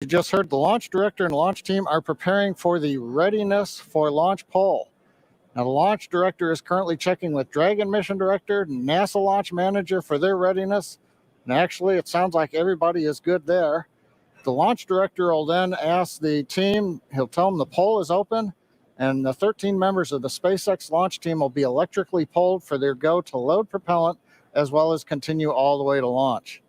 You just heard the launch director and launch team are preparing for the readiness for launch poll. Now, the launch director is currently checking with Dragon mission director, NASA launch manager for their readiness. And actually, it sounds like everybody is good there. The launch director will then ask the team, he'll tell them the poll is open, and the 13 members of the SpaceX launch team will be electrically polled for their go to load propellant, as well as continue all the way to launch.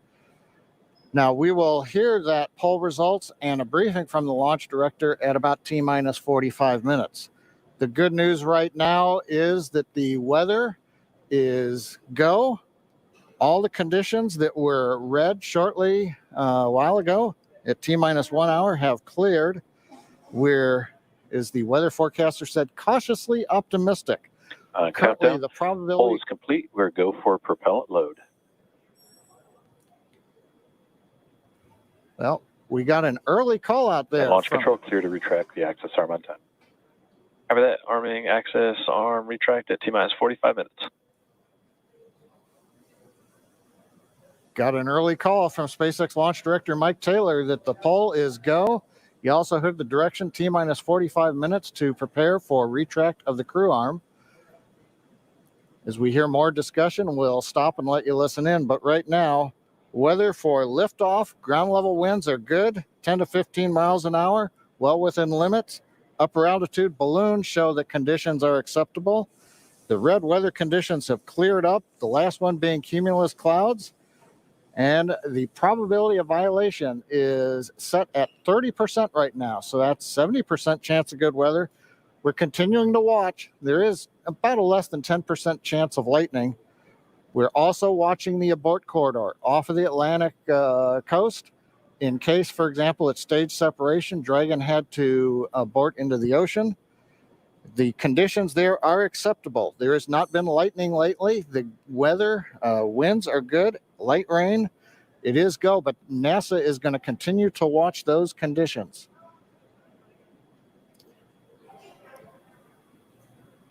Now, we will hear that poll results and a briefing from the launch director at about T-minus 45 minutes. The good news right now is that the weather is go. All the conditions that were read shortly a while ago at T-minus 1 hour have cleared. Where, as the weather forecaster said, cautiously optimistic. Currently, countdown. The probability... Poll is complete. We're go for propellant load. Well, we got an early call out there. And launch control clear to retract the access arm on time. After that, arming access arm retract at T-minus 45 minutes. Got an early call from SpaceX launch director Mike Taylor that the poll is go. You also heard the direction T-minus 45 minutes to prepare for retract of the crew arm. As we hear more discussion, we'll stop and let you listen in. But right now, weather for liftoff, ground level winds are good, 10 to 15 miles an hour, well within limits. Upper altitude balloons show that conditions are acceptable. The red weather conditions have cleared up, the last one being cumulus clouds. And the probability of violation is set at 30% right now. So that's 70% chance of good weather. We're continuing to watch. There is about a less than 10% chance of lightning. We're also watching the abort corridor off of the Atlantic coast. In case, for example, at stage separation, Dragon had to abort into the ocean. The conditions there are acceptable. There has not been lightning lately. The weather, winds are good, light rain. It is go, but NASA is going to continue to watch those conditions.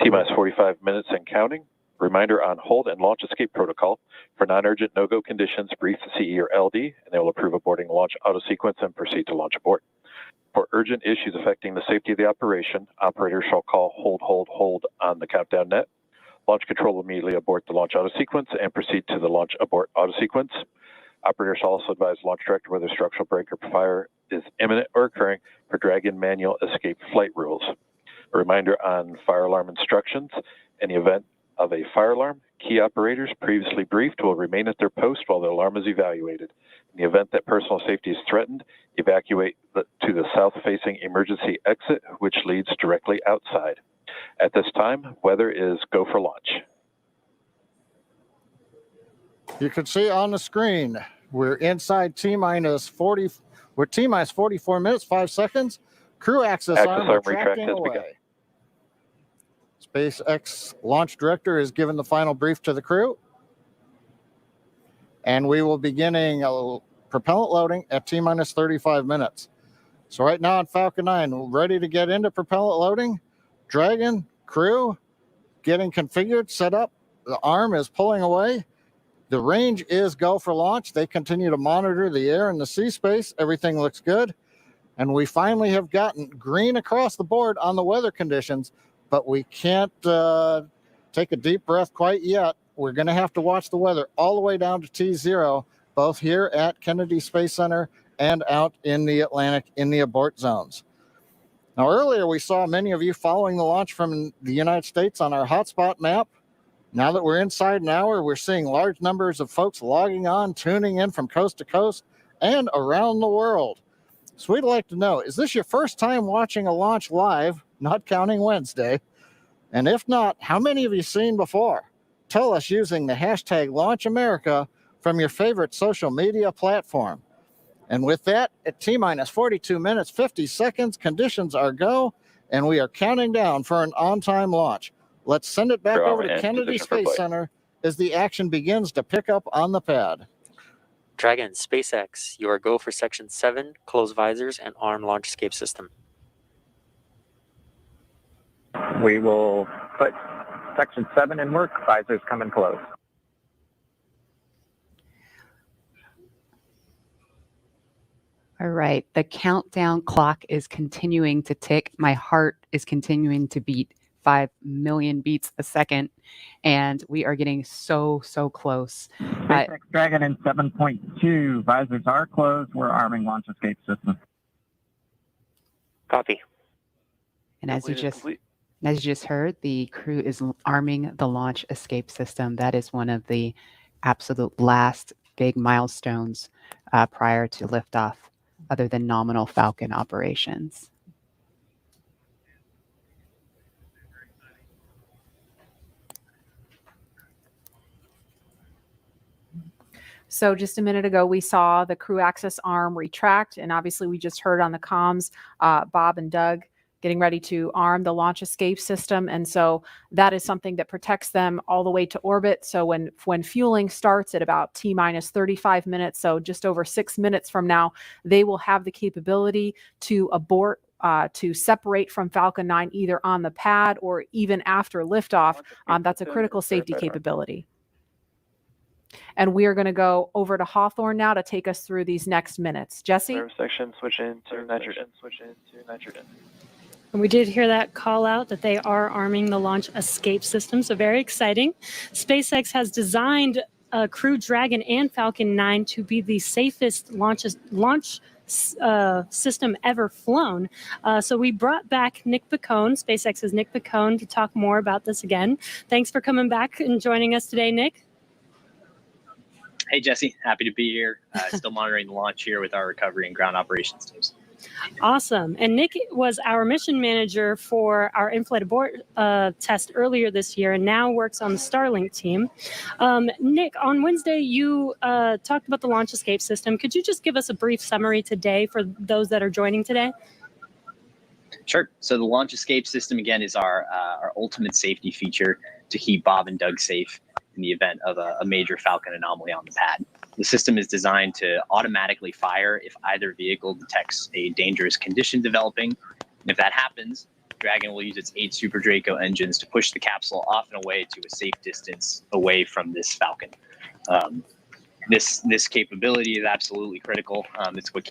T-minus 45 minutes and counting. Reminder on hold and launch escape protocol. For non-urgent no-go conditions, brief the CE or LD, and they will approve aborting launch auto sequence and proceed to launch abort. For urgent issues affecting the safety of the operation, operators shall call hold on the countdown net. Launch control will immediately abort the launch auto sequence and proceed to the launch abort auto sequence. Operators shall also advise launch director whether structural break or fire is imminent or occurring for Dragon manual escape flight rules. A reminder on fire alarm instructions. In the event of a fire alarm, key operators previously briefed will remain at their post while the alarm is evaluated. In the event that personal safety is threatened, evacuate to the south-facing emergency exit, which leads directly outside. At this time, weather is go for launch. You can see on the screen, we're inside T-minus 40. We're T-minus 44 minutes, 5 seconds. Crew access arm retracting away. Begun. SpaceX launch director is giving the final brief to the crew. And we will be beginning propellant loading at T-minus 35 minutes. So right now on Falcon 9, we're ready to get into propellant loading. Dragon, crew, getting configured, set up. The arm is pulling away. The range is go for launch. They continue to monitor the air and the sea space. Everything looks good. And we finally have gotten green across the board on the weather conditions, but we can't take a deep breath quite yet. We're going to have to watch the weather all the way down to T0, both here at Kennedy Space Center and out in the Atlantic in the abort zones. Now, earlier we saw many of you following the launch from the United States on our hotspot map. Now that we're inside an hour, we're seeing large numbers of folks logging on, tuning in from coast to coast and around the world. So we'd like to know, is this your first time watching a launch live, not counting Wednesday? And if not, how many have you seen before? Tell us using the hashtag LaunchAmerica from your favorite social media platform. And with that, at T-minus 42 minutes, 50 seconds, conditions are go, and we are counting down for an on-time launch. Let's send it back over to Kennedy Space Center as the action begins to pick up on the pad. Dragon, SpaceX, you are go for Section 7, close visors, and arm launch escape system. We will put Section 7 in work, visors come in close. All right. The countdown clock is continuing to tick. My heart is continuing to beat 5 million beats a second. And we are getting so close. SpaceX Dragon in 7.2. Visors are closed. We're arming launch escape system. Copy. And as you just heard, the crew is arming the launch escape system. That is one of the absolute last big milestones prior to liftoff, other than nominal Falcon operations. So just a minute ago, we saw the crew access arm retract, and obviously we just heard on the comms, Bob and Doug getting ready to arm the launch escape system. And so that is something that protects them all the way to orbit. So when fueling starts at about T-minus 35 minutes, so just over 6 minutes from now, they will have the capability to abort, to separate from Falcon 9, either on the pad or even after liftoff. That's a critical safety capability. And we are going to go over to Hawthorne now to take us through these next minutes. Jesse? Section, switch into nitrogen. And we did hear that call out that they are arming the launch escape system, so very exciting. SpaceX has designed Crew Dragon and Falcon 9 to be the safest launch system ever flown. So we brought back Nick Picone, SpaceX's Nick Picone, to talk more about this again. Thanks for coming back and joining us today, Nick. Hey, Jesse. Happy to be here. Still monitoring the launch here with our recovery and ground operations teams. Awesome. And Nick was our mission manager for our in-flight abort test earlier this year and now works on the Starlink team. Nick, on Wednesday, you talked about the launch escape system. Could you just give us a brief summary today for those that are joining today? Sure. So the launch escape system, again, is our ultimate safety feature to keep Bob and Doug safe in the event of a major Falcon anomaly on the pad. The system is designed to automatically fire if either vehicle detects a dangerous condition developing. And if that happens, Dragon will use its 8 Super Draco engines to push the capsule off and away to a safe distance away from this Falcon. This capability is absolutely critical. It's what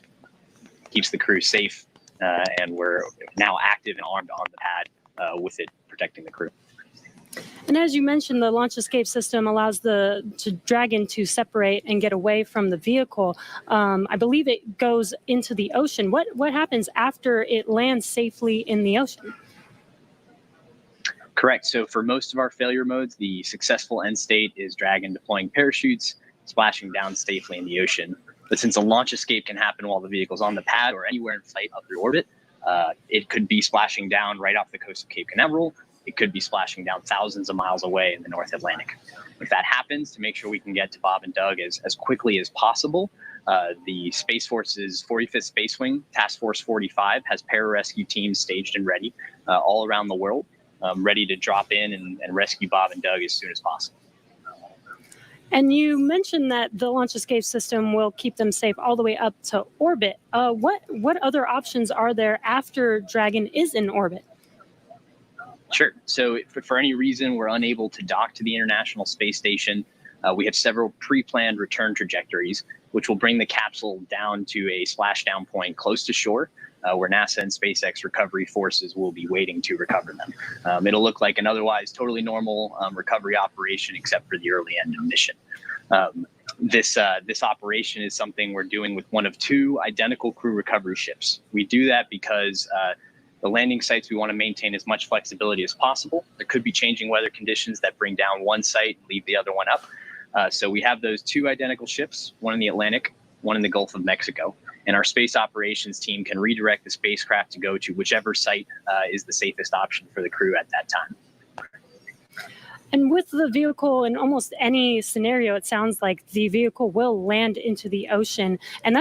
keeps the crew safe, and we're now active and armed on the pad with it protecting the crew. And as you mentioned, the launch escape system allows the Dragon to separate and get away from the vehicle. I believe it goes into the ocean. What happens after it lands safely in the ocean? Correct. So for most of our failure modes, the successful end state is Dragon deploying parachutes, splashing down safely in the ocean. But since a launch escape can happen while the vehicle's on the pad or anywhere in flight up through orbit, it could be splashing down right off the coast of Cape Canaveral. It could be splashing down thousands of miles away in the North Atlantic. If that happens, to make sure we can get to Bob and Doug as quickly as possible, the Space Force's 45th Space Wing, Task Force 45, has pararescue teams staged and ready all around the world, ready to drop in and rescue Bob and Doug as soon as possible. And you mentioned that the launch escape system will keep them safe all the way up to orbit. What other options are there after Dragon is in orbit? Sure. So if for any reason we're unable to dock to the International Space Station, we have several pre-planned return trajectories, which will bring the capsule down to a splashdown point close to shore, where NASA and SpaceX recovery forces will be waiting to recover them. It'll look like an otherwise totally normal recovery operation, except for the early end of mission. This operation is something we're doing with one of 2 identical crew recovery ships. We do that because the landing sites, we want to maintain as much flexibility as possible. There could be changing weather conditions that bring down one site and leave the other one up. So we have those 2 identical ships, one in the Atlantic, one in the Gulf of Mexico. And our space operations team can redirect the spacecraft to go to whichever site is the safest option for the crew at that time. And with the vehicle, in almost any scenario, it sounds like the vehicle will land into the ocean. And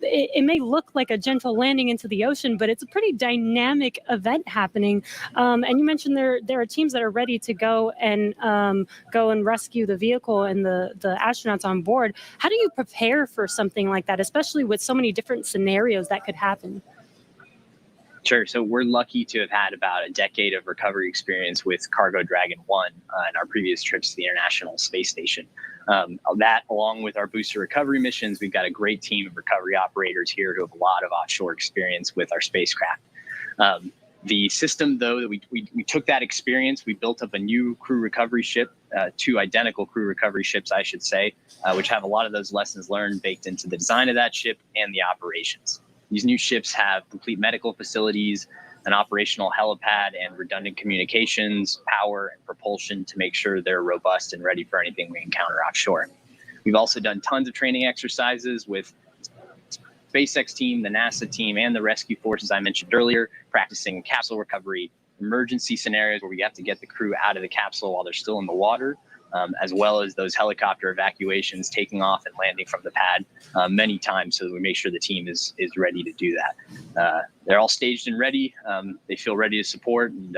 it may look like a gentle landing into the ocean, but it's a pretty dynamic event happening. And you mentioned there are teams that are ready to go and rescue the vehicle and the astronauts on board. How do you prepare for something like that, especially with so many different scenarios that could happen? Sure. So we're lucky to have had about a decade of recovery experience with Cargo Dragon 1 in our previous trips to the International Space Station. That, along with our booster recovery missions, we've got a great team of recovery operators here who have a lot of offshore experience with our spacecraft. The system, though, that we took that experience, we built up a new crew recovery ship, two identical crew recovery ships, I should say, which have a lot of those lessons learned baked into the design of that ship and the operations. These new ships have complete medical facilities, an operational helipad, and redundant communications, power, and propulsion to make sure they're robust and ready for anything we encounter offshore. We've also done tons of training exercises with SpaceX team, the NASA team, and the rescue forces I mentioned earlier, practicing capsule recovery, emergency scenarios where we have to get the crew out of the capsule while they're still in the water, as well as those helicopter evacuations, taking off and landing from the pad many times so that we make sure the team is ready to do that. They're all staged and ready. They feel ready to support, and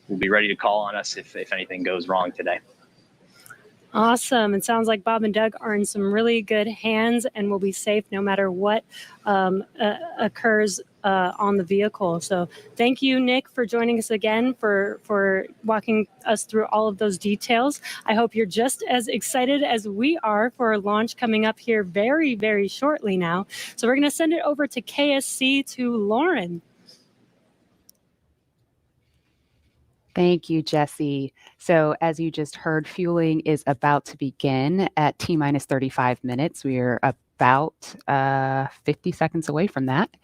will be ready to call on us if anything goes wrong today. Awesome. It sounds like Bob and Doug are in some really good hands and will be safe no matter what occurs on the vehicle. So thank you, Nick, for joining us again, for walking us through all of those details. I hope you're just as excited as we are for a launch coming up here very, very shortly now. So we're going to send it over to KSC to Lauren. Thank you, Jesse. So as you just heard, fueling is about to begin at T-minus 35 minutes. We are about 50 seconds away from that.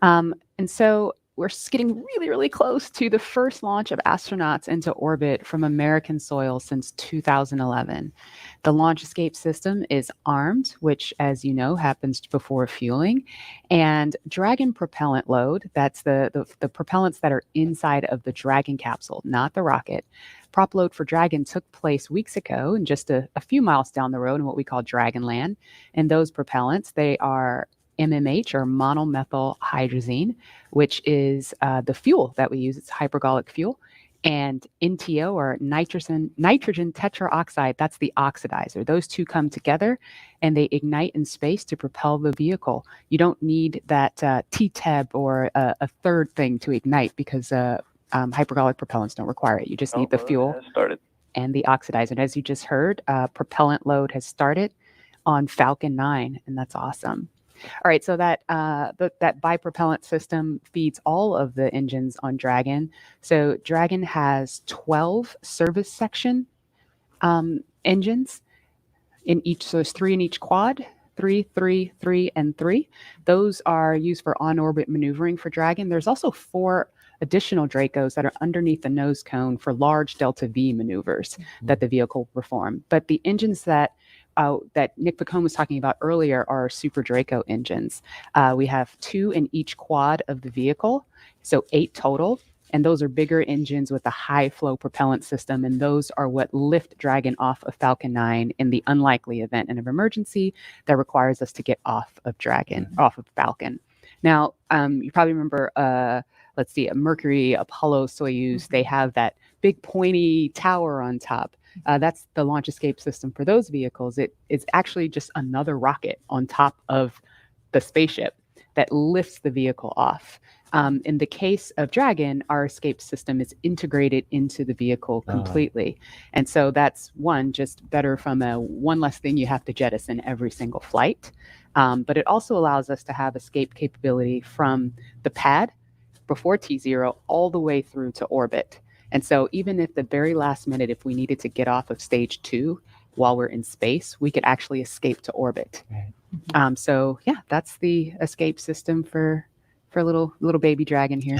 And so we're getting really, really close to the first launch of astronauts into orbit from American soil since 2011. The launch escape system is armed, which, as you know, happens before fueling. And Dragon propellant load, that's the propellants that are inside of the Dragon capsule, not the rocket. Prop load for Dragon took place weeks ago and just a few miles down the road in what we call Dragonland. And those propellants, they are MMH, or monomethyl hydrazine, which is the fuel that we use. It's hypergolic fuel. And NTO, or nitrogen tetraoxide, that's the oxidizer. Those two come together and they ignite in space to propel the vehicle. You don't need that TTEB or a third thing to ignite because hypergolic propellants don't require it. You just need the fuel and the oxidizer. And as you just heard, propellant load has started on Falcon 9, and that's awesome. All right, so that bipropellant system feeds all of the engines on Dragon. So Dragon has 12 service section engines in each. So there's 3 in each quad, 3, 3, 3, and 3. Those are used for on-orbit maneuvering for Dragon. There's also 4 additional Dracos that are underneath the nose cone for large delta V maneuvers that the vehicle will perform. But the engines that Nick Pacone was talking about earlier are Super Draco engines. We have 2 in each quad of the vehicle, so 8 total. And those are bigger engines with a high flow propellant system. And those are what lift Dragon off of Falcon 9 in the unlikely event of emergency that requires us to get off of Dragon, off of Falcon. Now, you probably remember, let's see, a Mercury, Apollo, Soyuz, they have that big pointy tower on top. That's the launch escape system for those vehicles. It is actually just another rocket on top of the spaceship that lifts the vehicle off. In the case of Dragon, our escape system is integrated into the vehicle completely. And so that's just better from one less thing you have to jettison every single flight. But it also allows us to have escape capability from the pad before T0 all the way through to orbit. And so even if the very last minute, if we needed to get off of stage 2 while we're in space, we could actually escape to orbit. Right. So yeah, that's the escape system for little baby Dragon here.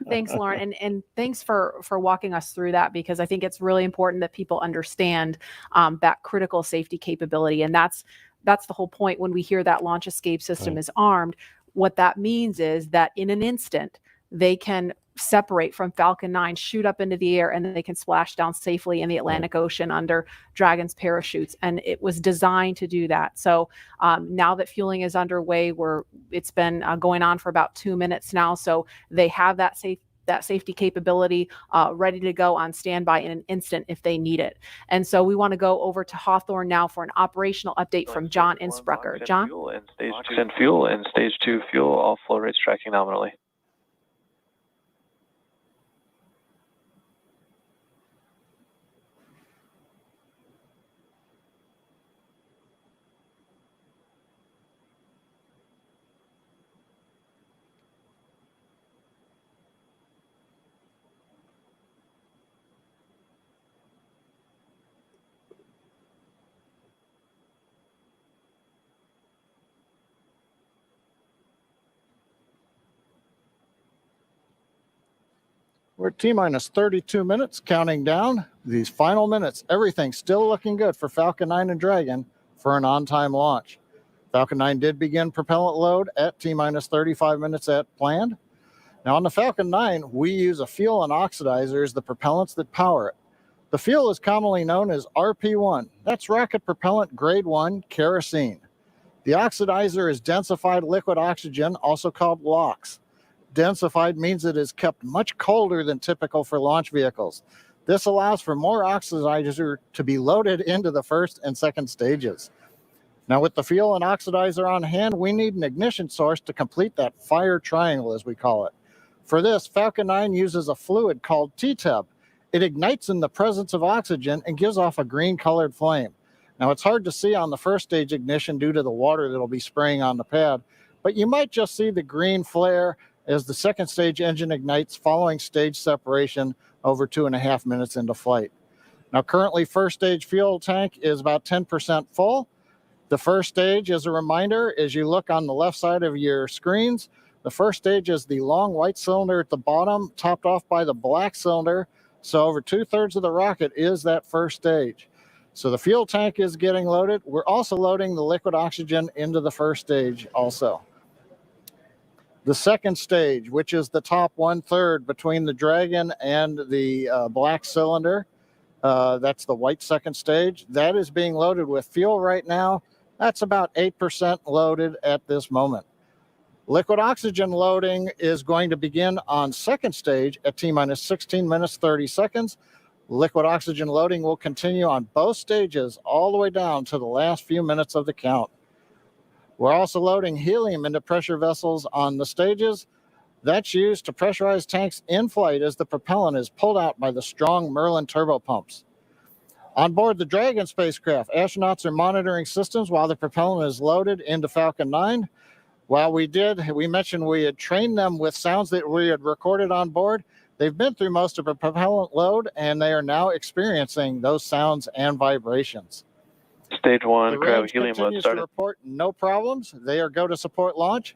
Thanks, Lauren. And thanks for walking us through that, because I think it's really important that people understand that critical safety capability. And that's the whole point when we hear that launch escape system is armed. What that means is that in an instant, they can separate from Falcon 9, shoot up into the air, and then they can splash down safely in the Atlantic Ocean under Dragon's parachutes. And it was designed to do that. So now that fueling is underway, it's been going on for about 2 minutes now. So they have that safety capability ready to go on standby in an instant if they need it. And so we want to go over to Hawthorne now for an operational update from John Innsbrucker. John? Fuel and stage 2 fuel, all flow rates tracking nominally. We're at T-minus 32 minutes, counting down. These final minutes, everything's still looking good for Falcon 9 and Dragon for an on-time launch. Falcon 9 did begin propellant load at T-minus 35 minutes at planned. Now on the Falcon 9, we use a fuel and oxidizer as the propellants that power it. The fuel is commonly known as RP1. That's rocket propellant grade 1 kerosene. The oxidizer is densified liquid oxygen, also called LOX. Densified means it is kept much colder than typical for launch vehicles. This allows for more oxidizer to be loaded into the first and second stages. Now with the fuel and oxidizer on hand, we need an ignition source to complete that fire triangle, as we call it. For this, Falcon 9 uses a fluid called TTEB. It ignites in the presence of oxygen and gives off a green-colored flame. Now, it's hard to see on the first stage ignition due to the water that'll be spraying on the pad, but you might just see the green flare as the second stage engine ignites following stage separation over 2.5 minutes into flight. Now, currently, first stage fuel tank is about 10% full. The first stage, as a reminder, as you look on the left side of your screens, the first stage is the long white cylinder at the bottom, topped off by the black cylinder. So over 2/3 of the rocket is that first stage. So the fuel tank is getting loaded. We're also loading the liquid oxygen into the first stage also. The second stage, which is the top 1/3 between the Dragon and the black cylinder, that's the white second stage. That is being loaded with fuel right now. That's about 8% loaded at this moment. Liquid oxygen loading is going to begin on second stage at T-minus 16 minutes, 30 seconds. Liquid oxygen loading will continue on both stages all the way down to the last few minutes of the count. We're also loading helium into pressure vessels on the stages. That's used to pressurize tanks in flight as the propellant is pulled out by the strong Merlin turbopumps. On board the Dragon spacecraft, astronauts are monitoring systems while the propellant is loaded into Falcon 9. While we mentioned we had trained them with sounds that we had recorded on board. They've been through most of a propellant load, and they are now experiencing those sounds and vibrations. Stage 1, the cryo range helium load continues started. to report no problems. They are go to support launch.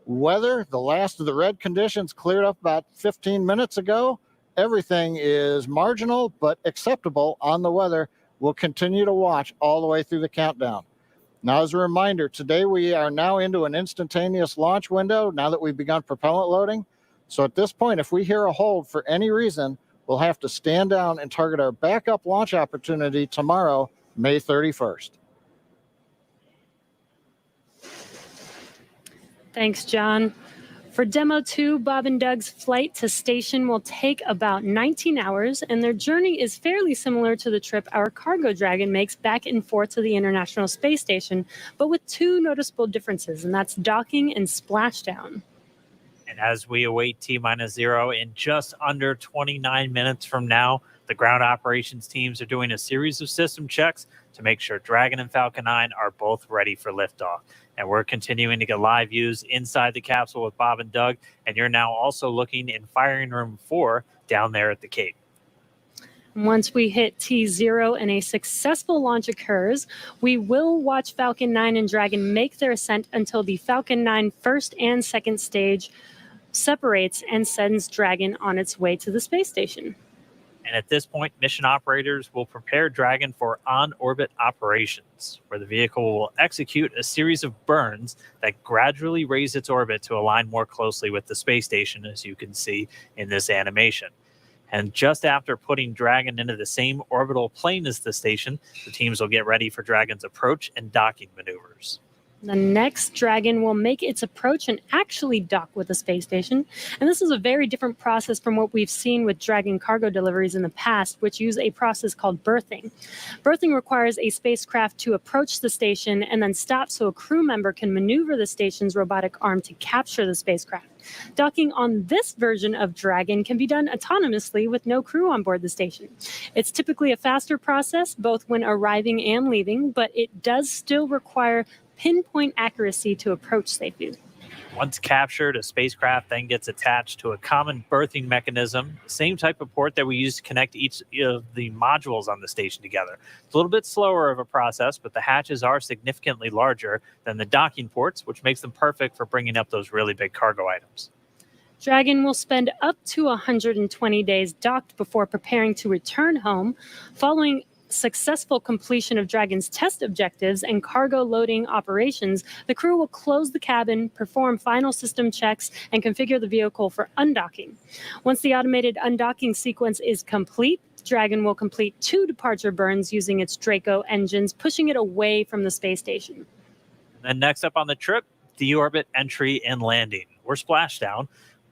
Weather, the last of the red conditions cleared up about 15 minutes ago. Everything is marginal but acceptable on the weather. We'll continue to watch all the way through the countdown. Now, as a reminder, today we are now into an instantaneous launch window now that we've begun propellant loading. So at this point, if we hear a hold for any reason, we'll have to stand down and target our backup launch opportunity tomorrow, May 31st. Thanks, John. For Demo 2, Bob and Doug's flight to station will take about 19 hours, and their journey is fairly similar to the trip our Cargo Dragon makes back and forth to the International Space Station, but with two noticeable differences, and that's docking and splashdown. And as we await T-minus 0 in just under 29 minutes from now, the ground operations teams are doing a series of system checks to make sure Dragon and Falcon 9 are both ready for liftoff. And we're continuing to get live views inside the capsule with Bob and Doug. And you're now also looking in firing room 4 down there at the Cape. Once we hit T0 and a successful launch occurs, we will watch Falcon 9 and Dragon make their ascent until the Falcon 9 first and second stage separates and sends Dragon on its way to the space station. And at this point, mission operators will prepare Dragon for on-orbit operations, where the vehicle will execute a series of burns that gradually raise its orbit to align more closely with the space station, as you can see in this animation. And just after putting Dragon into the same orbital plane as the station, the teams will get ready for Dragon's approach and docking maneuvers. The next Dragon will make its approach and actually dock with the space station. And this is a very different process from what we've seen with Dragon cargo deliveries in the past, which use a process called berthing. Berthing requires a spacecraft to approach the station and then stop so a crew member can maneuver the station's robotic arm to capture the spacecraft. Docking on this version of Dragon can be done autonomously with no crew on board the station. It's typically a faster process, both when arriving and leaving, but it does still require pinpoint accuracy to approach safely. Once captured, a spacecraft then gets attached to a common berthing mechanism, the same type of port that we use to connect each of the modules on the station together. It's a little bit slower of a process, but the hatches are significantly larger than the docking ports, which makes them perfect for bringing up those really big cargo items. Dragon will spend up to 120 days docked before preparing to return home. Following successful completion of Dragon's test objectives and cargo loading operations, the crew will close the cabin, perform final system checks, and configure the vehicle for undocking. Once the automated undocking sequence is complete, Dragon will complete 2 departure burns using its Draco engines, pushing it away from the space station. And then next up on the trip, deorbit entry and landing, or splashdown,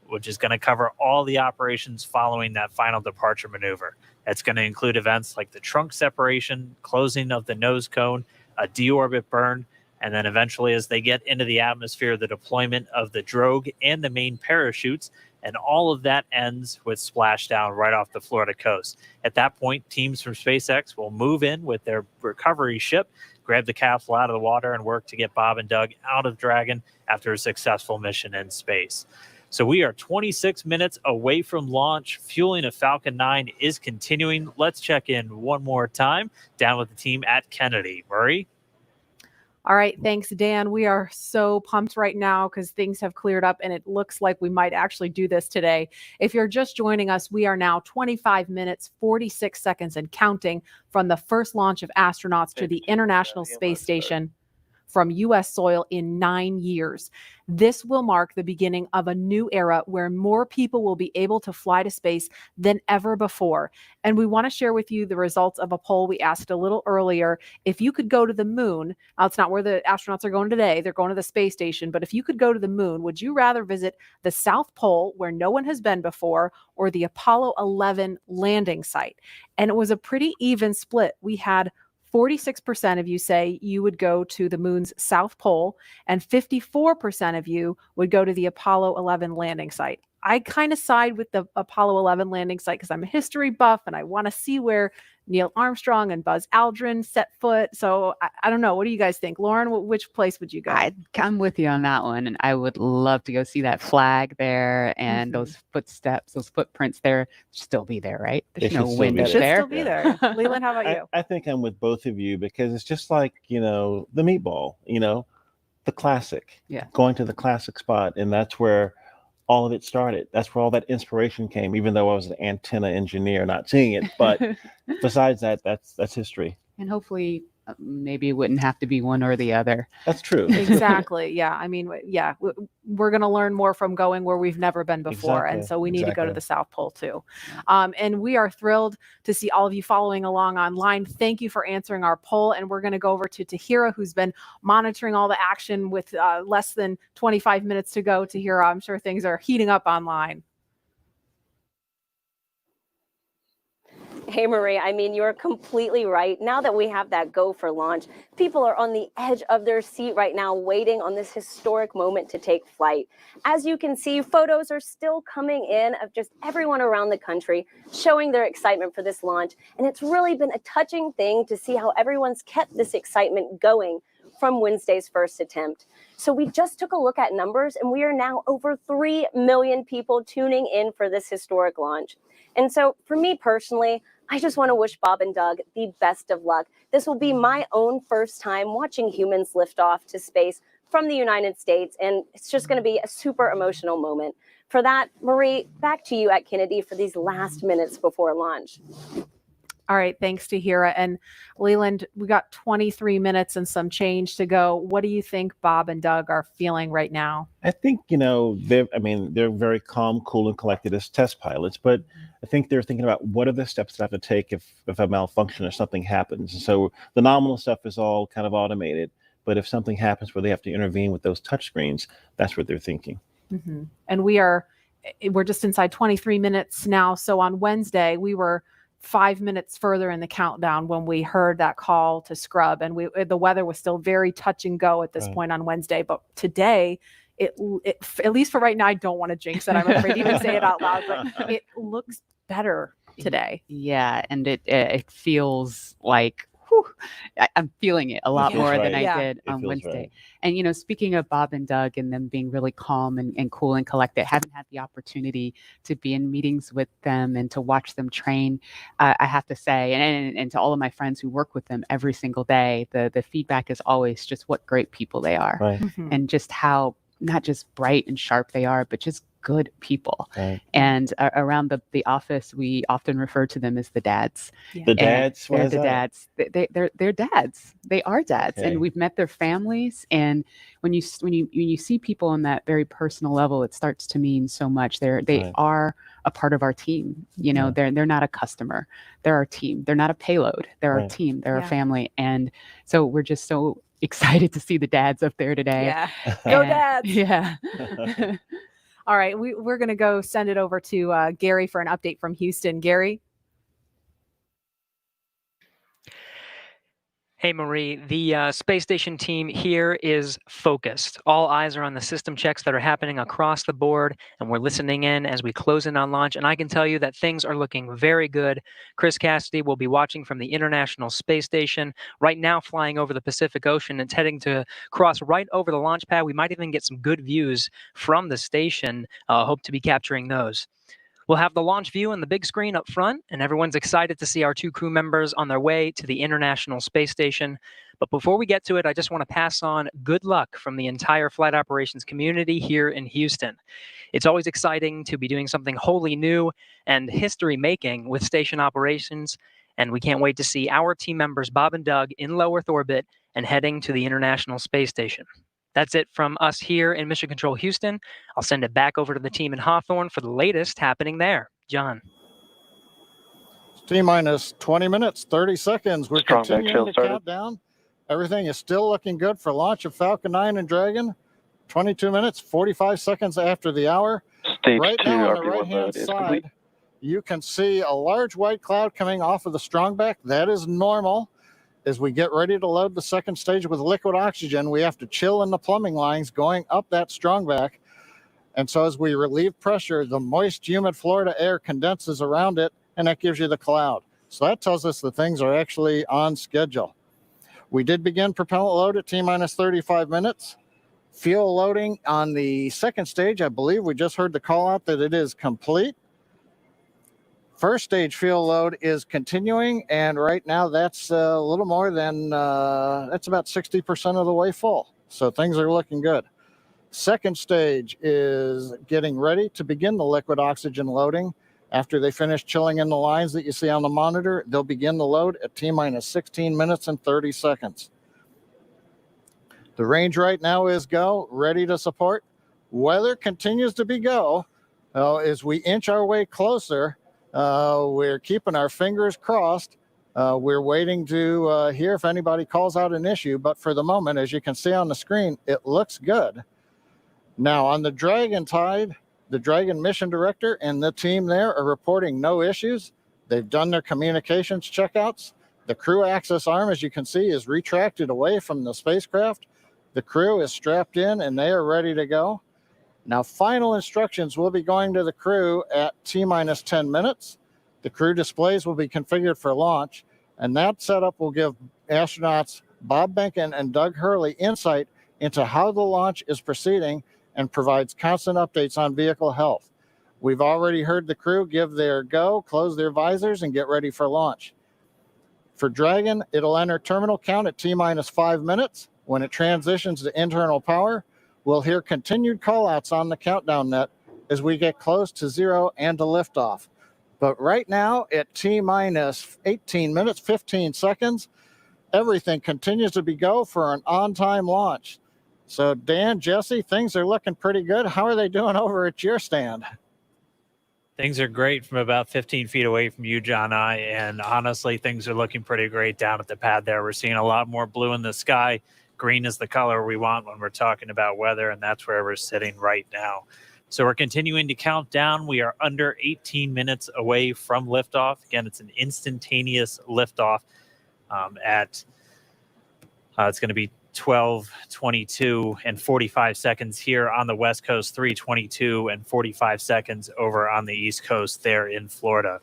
which is going to cover all the operations following that final departure maneuver. It's going to include events like the trunk separation, closing of the nose cone, a deorbit burn, and then eventually as they get into the atmosphere, the deployment of the drogue and the main parachutes, and all of that ends with splashdown right off the Florida coast. At that point, teams from SpaceX will move in with their recovery ship, grab the capsule out of the water, and work to get Bob and Doug out of Dragon after a successful mission in space. So we are 26 minutes away from launch. Fueling of Falcon 9 is continuing. Let's check in one more time down with the team at Kennedy. Murray? All right. Thanks, Dan. We are so pumped right now because things have cleared up and it looks like we might actually do this today. If you're just joining us, we are now 25 minutes, 46 seconds and counting from the first launch of astronauts to the International Space Station from U.S. soil in 9 years. This will mark the beginning of a new era where more people will be able to fly to space than ever before. And we want to share with you the results of a poll we asked a little earlier. If you could go to the moon, now it's not where the astronauts are going today, they're going to the space station, but if you could go to the moon, would you rather visit the South Pole where no one has been before or the Apollo 11 landing site? And it was a pretty even split. We had 46% of you say you would go to the moon's South Pole, and 54% of you would go to the Apollo 11 landing site. I kind of side with the Apollo 11 landing site because I'm a history buff and I want to see where Neil Armstrong and Buzz Aldrin set foot. So I don't know. What do you guys think? Lauren, which place would you go? I'm with you on that one. And I would love to go see that flag there and those footsteps, those footprints there still be there, right? There's no wind up there. Still be there. Leland, how about you? I think I'm with both of you because it's just like, the meatball, the classic. Yeah. Going to the classic spot. And that's where all of it started. That's where all that inspiration came, even though I was an antenna engineer, not seeing it. But besides that, that's history. And hopefully maybe it wouldn't have to be one or the other. That's true. Exactly. Yeah. I mean, yeah, we're going to learn more from going where we've never been before. Exactly. And so we need to go to the South Pole too. And we are thrilled to see all of you following along online. Thank you for answering our poll. And we're going to go over to Tahira, who's been monitoring all the action with less than 25 minutes to go. Tahira, I'm sure things are heating up online. Hey, Marie, I mean, you're completely right. Now that we have that go for launch, people are on the edge of their seat right now, waiting on this historic moment to take flight. As you can see, photos are still coming in of just everyone around the country showing their excitement for this launch. And it's really been a touching thing to see how everyone's kept this excitement going from Wednesday's first attempt. So we just took a look at numbers, and we are now over 3 million people tuning in for this historic launch. And so for me personally, I just want to wish Bob and Doug the best of luck. This will be my own first time watching humans lift off to space from the United States, and it's just going to be a super emotional moment. For that, Marie, back to you at Kennedy for these last minutes before launch. All right. Thanks, Tahira. And Leland, we got 23 minutes and some change to go. What do you think Bob and Doug are feeling right now? I think, they're very calm, cool, and collected as test pilots, but I think they're thinking about what are the steps that I have to take if a malfunction or something happens. And so the nominal stuff is all kind of automated, but if something happens where they have to intervene with those touchscreens, that's what they're thinking. Mm-hmm. And we're just inside 23 minutes now. So on Wednesday, we were 5 minutes further in the countdown when we heard that call to scrub, and the weather was still very touch and go at this point on Wednesday. But today, it at least for right now, I don't want to jinx it. I'm afraid to even say it out loud, but it looks better today. Yeah, and it feels like I'm feeling it a lot more than I did on Wednesday. Right. And, speaking of Bob and Doug and them being really calm and cool and collected, haven't had the opportunity to be in meetings with them and to watch them train. I have to say, and to all of my friends who work with them every single day, the feedback is always just what great people they are. Right. And just how not just bright and sharp they are, but just good people. Right. And around the office, we often refer to them as the dads. The And dads? What they're is the that? dads. They're dads. They are dads, Okay. and we've met their families. And when you see people on that very personal level, it starts to mean so much. They Right. are a part of our team. Yeah. They're not a customer. They're our team. They're not a payload. They're our Right. team. They're Yeah. a family. And so we're just so excited to see the dads up there today. Yeah. Go And- dads. Yeah. All right. We're going to go send it over to Gary for an update from Houston. Gary? Hey, Marie, the space station team here is focused. All eyes are on the system checks that are happening across the board, and we're listening in as we close in on launch. And I can tell you that things are looking very good. Chris Cassidy will be watching from the International Space Station, right now flying over the Pacific Ocean. It's heading to cross right over the launch pad. We might even get some good views from the station. Hope to be capturing those. We'll have the launch view on the big screen up front, and everyone's excited to see our 2 crew members on their way to the International Space Station. But before we get to it, I just want to pass on good luck from the entire flight operations community here in Houston. It's always exciting to be doing something wholly new and history-making with station operations, and we can't wait to see our team members Bob and Doug in low Earth orbit and heading to the International Space Station. That's it from us here in Mission Control Houston. I'll send it back over to the team in Hawthorne for the latest happening there. John. T-minus 20 minutes, 30 seconds. We're Strong back continuing chill to started. count down. Everything is still looking good for launch of Falcon 9 and Dragon. 22 minutes, 45 seconds after the hour. Stage Right 2 now on the RB1 right-hand mode is complete. side, you can see a large white cloud coming off of the strongback. That is normal. As we get ready to load the second stage with liquid oxygen, we have to chill in the plumbing lines going up that strongback. And so as we relieve pressure, the moist, humid Florida air condenses around it, and that gives you the cloud. So that tells us that things are actually on schedule. We did begin propellant load at T-minus 35 minutes. Fuel loading on the second stage, I believe we just heard the call out that it is complete. First stage fuel load is continuing, and right now that's a little more than, that's about 60% of the way full. So things are looking good. Second stage is getting ready to begin the liquid oxygen loading. After they finish chilling in the lines that you see on the monitor, they'll begin the load at T-minus 16 minutes and 30 seconds. The range right now is go, ready to support. Weather continues to be go. As we inch our way closer, we're keeping our fingers crossed. We're waiting to hear if anybody calls out an issue, but for the moment, as you can see on the screen, it looks good. Now on the Dragon side, the Dragon mission director and the team there are reporting no issues. They've done their communications checkouts. The crew access arm, as you can see, is retracted away from the spacecraft. The crew is strapped in and they are ready to go. Now, final instructions will be going to the crew at T-minus 10 minutes. The crew displays will be configured for launch, and that setup will give astronauts Bob Behnken and Doug Hurley insight into how the launch is proceeding and provides constant updates on vehicle health. We've already heard the crew give their go, close their visors, and get ready for launch. For Dragon, it'll enter terminal count at T-minus 5 minutes. When it transitions to internal power, we'll hear continued callouts on the countdown net as we get close to 0 and to liftoff. But right now, at T-minus 18 minutes, 15 seconds, everything continues to be go for an on-time launch. So Dan, Jesse, things are looking pretty good. How are they doing over at your stand? Things are great from about 15 feet away from you, John. And honestly, things are looking pretty great down at the pad there. We're seeing a lot more blue in the sky. Green is the color we want when we're talking about weather, and that's where we're sitting right now. So we're continuing to count down. We are under 18 minutes away from liftoff. Again, it's an instantaneous liftoff it's going to be 12:22 and 45 seconds here on the West Coast, 3:22 and 45 seconds over on the East Coast there in Florida.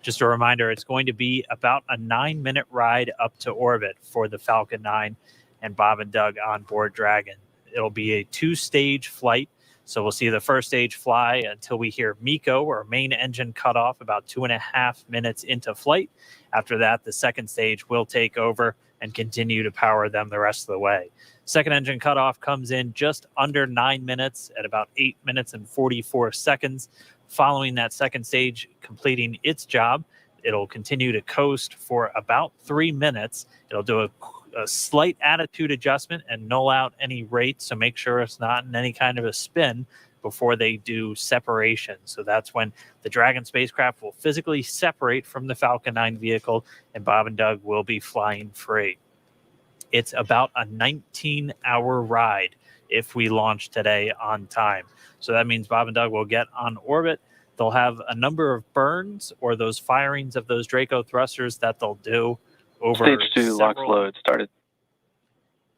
Just a reminder, it's going to be about a 9-minute ride up to orbit for the Falcon 9 and Bob and Doug on board Dragon. It'll be a 2-stage flight. So we'll see the first stage fly until we hear MECO, or main engine cutoff, about 2.5 minutes into flight. After that, the second stage will take over, and continue to power them the rest of the way. Second engine cutoff comes in just under 9 minutes at about 8 minutes and 44 seconds. Following that second stage completing its job, it'll continue to coast for about 3 minutes. It'll do a slight attitude adjustment and null out any rate, so make sure it's not in any kind of a spin before they do separation. So that's when the Dragon spacecraft will physically separate from the Falcon 9 vehicle, and Bob and Doug will be flying free. It's about a 19-hour ride if we launch today on time. So that means Bob and Doug will get on orbit. They'll have a number of burns or those firings of those Draco thrusters that they'll do over Stage 2 LOX load started.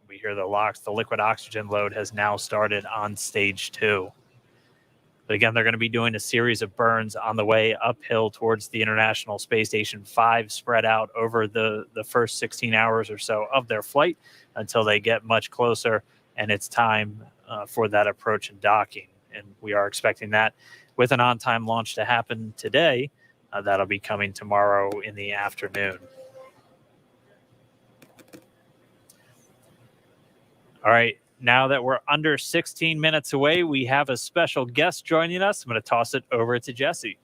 We hear the LOX. The liquid oxygen load has now started on stage 2. But again, they're going to be doing a series of burns on the way uphill towards the International Space Station 5, spread out over the first 16 hours or so of their flight until they get much closer, and it's time for that approach and docking. And we are expecting that with an on-time launch to happen today. That'll be coming tomorrow in the afternoon. All right. Now that we're under 16 minutes away, we have a special guest joining us. I'm going to toss it over to Jesse.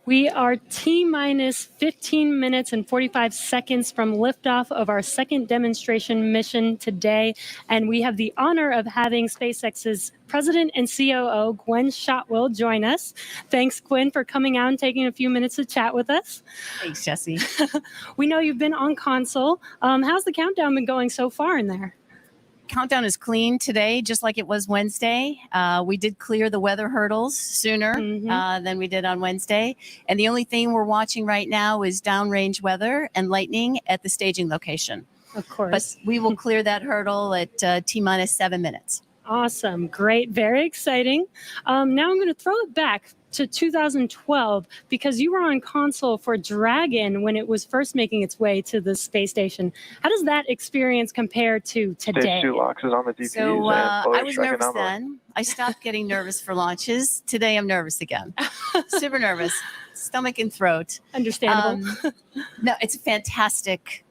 We are T-minus 15 minutes and 45 seconds from liftoff of our second demonstration mission today. And we have the honor of having SpaceX's President and COO, Gwen Shotwell, join us. Thanks, Gwen, for coming out and taking a few minutes to chat with us. Thanks, Jesse. We know you've been on console. How's the countdown been going so far in there? Countdown is clean today, just like it was Wednesday. We did clear the weather hurdles sooner than we did on Wednesday. And the only thing we're watching right now is downrange weather and lightning at the staging location. Of course. But we will clear that hurdle at T-minus 7 minutes. Awesome. Great. Very exciting. Now I'm going to throw it back to 2012 because you were on console for Dragon when it was first making its way to the space station. How does that experience compare to today? Stage 2 LOX is on the DPs. So I was nervous then. I stopped getting nervous for launches. Today I'm nervous again. Super nervous. Stomach and throat. Understandable. No, it's a fantastic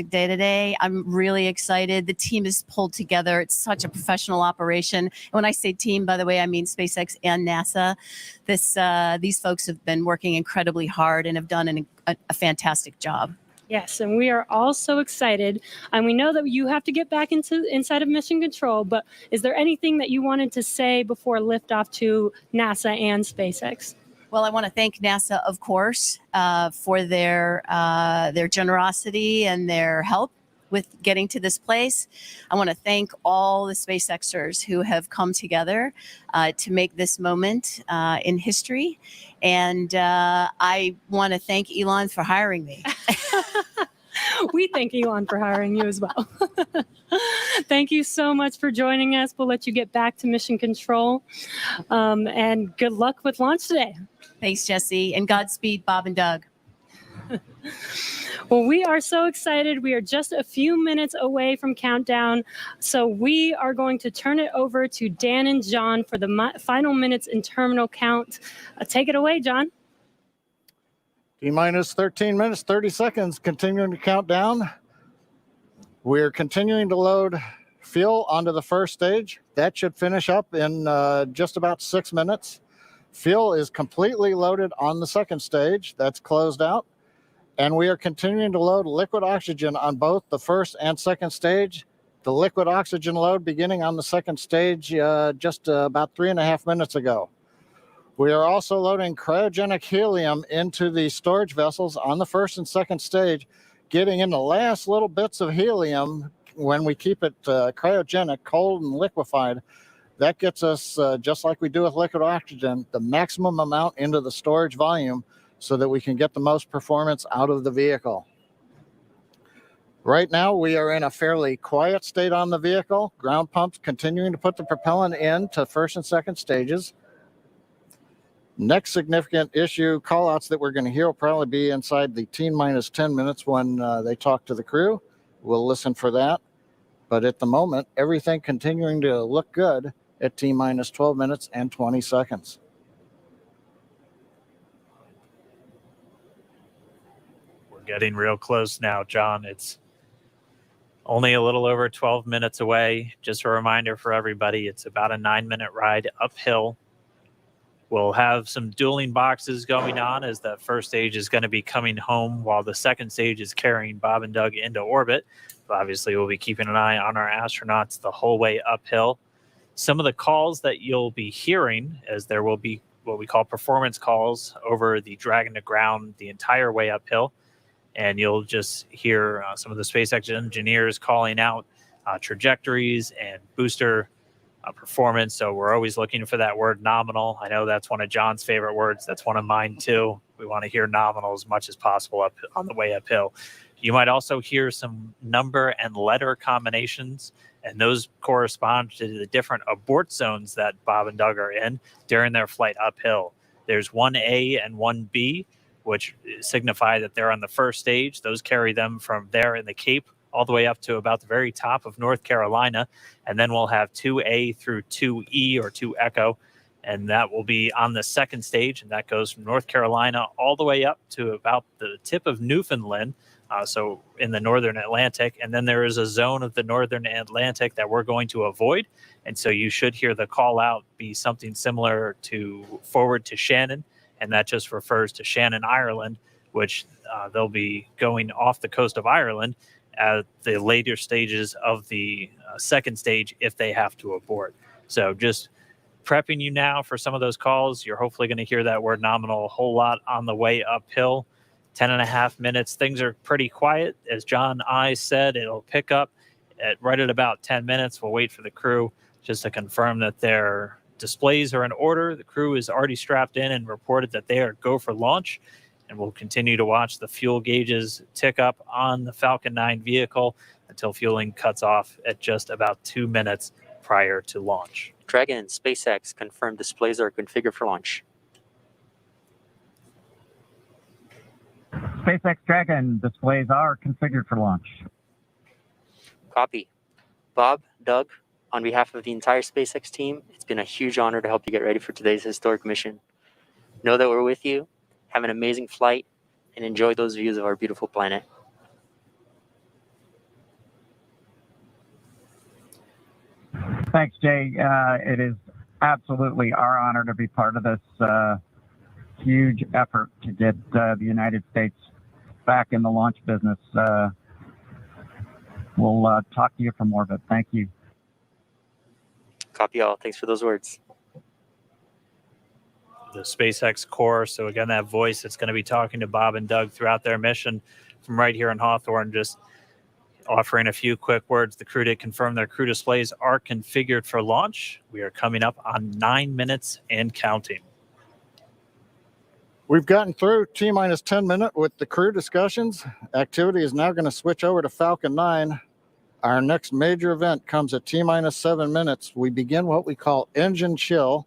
day today. I'm really excited. The team is pulled together. It's such a professional operation. And when I say team, by the way, I mean SpaceX and NASA. These folks have been working incredibly hard and have done a fantastic job. Yes, and we are all so excited. And we know that you have to get back inside of mission control, but is there anything that you wanted to say before liftoff to NASA and SpaceX? Well, I want to thank NASA, of course, for their generosity and their help with getting to this place. I want to thank all the SpaceXers who have come together to make this moment in history. And I want to thank Elon for hiring me. We thank Elon for hiring you as well. Thank you so much for joining us. We'll let you get back to mission control. And good luck with launch today. Thanks, Jesse. And Godspeed, Bob and Doug. Well, we are so excited. We are just a few minutes away from countdown. So we are going to turn it over to Dan and John for the final minutes in terminal count. Take it away, John. T-minus 13 minutes, 30 seconds, continuing to count down. We're continuing to load fuel onto the first stage. That should finish up in just about 6 minutes. Fuel is completely loaded on the second stage. That's closed out. And we are continuing to load liquid oxygen on both the first and second stage. The liquid oxygen load beginning on the second stage just about 3.5 minutes ago. We are also loading cryogenic helium into the storage vessels on the first and second stage, getting in the last little bits of helium when we keep it cryogenic, cold and liquefied. That gets us, just like we do with liquid oxygen, the maximum amount into the storage volume so that we can get the most performance out of the vehicle. Right now, we are in a fairly quiet state on the vehicle. Ground pumps continuing to put the propellant in to first and second stages. Next significant issue callouts that we're going to hear will probably be inside the T-minus 10 minutes when they talk to the crew. We'll listen for that. But at the moment, everything continuing to look good at T-minus 12 minutes and 20 seconds. We're We're getting real close now, John. It's only a little over 12 minutes away. Just a reminder for everybody, it's about a 9-minute ride uphill. We'll have some dueling boxes going on as that first stage is going to be coming home while the second stage is carrying Bob and Doug into orbit. But obviously, we'll be keeping an eye on our astronauts the whole way uphill. Some of the calls that you'll be hearing, as there will be what we call performance calls over the Dragon to ground the entire way uphill. And you'll just hear some of the SpaceX engineers calling out trajectories and booster performance. So we're always looking for that word nominal. I know that's one of John's favorite words. That's one of mine too. We want to hear nominal as much as possible up on the way uphill. You might also hear some number and letter combinations, and those correspond to the different abort zones that Bob and Doug are in during their flight uphill. There's 1A and 1B, which signify that they're on the first stage. Those carry them from there in the Cape all the way up to about the very top of North Carolina. And then we'll have 2A through 2E or 2 Echo, and that will be on the second stage. And that goes from North Carolina all the way up to about the tip of Newfoundland. So in the Northern Atlantic. And then there is a zone of the Northern Atlantic that we're going to avoid. And so you should hear the call out be something similar to forward to Shannon. And that just refers to Shannon, Ireland, which they'll be going off the coast of Ireland at the later stages of the second stage if they have to abort. So just prepping you now for some of those calls. You're hopefully going to hear that word nominal a whole lot on the way uphill. 10.5 minutes. Things are pretty quiet. As John I said, it'll pick up right at about 10 minutes. We'll wait for the crew just to confirm that their displays are in order. The crew is already strapped in and reported that they are go for launch. And we'll continue to watch the fuel gauges tick up on the Falcon 9 vehicle until fueling cuts off at just about 2 minutes prior to launch. Dragon and SpaceX confirmed displays are configured for launch. SpaceX Dragon displays are configured for launch. Copy. Bob, Doug, on behalf of the entire SpaceX team, it's been a huge honor to help you get ready for today's historic mission. Know that we're with you. Have an amazing flight and enjoy those views of our beautiful planet. Thanks, Jay. It is absolutely our honor to be part of this huge effort to get the United States back in the launch business. We'll talk to you from orbit. Thank you. Copy all. Thanks for those words. The SpaceX core. So again, that voice that's going to be talking to Bob and Doug throughout their mission from right here in Hawthorne, just offering a few quick words. The crew did confirm their crew displays are configured for launch. We are coming up on 9 minutes and counting. We've gotten through T-minus 10 minute with the crew discussions. Activity is now going to switch over to Falcon 9. Our next major event comes at T-minus 7 minutes. We begin what we call engine chill.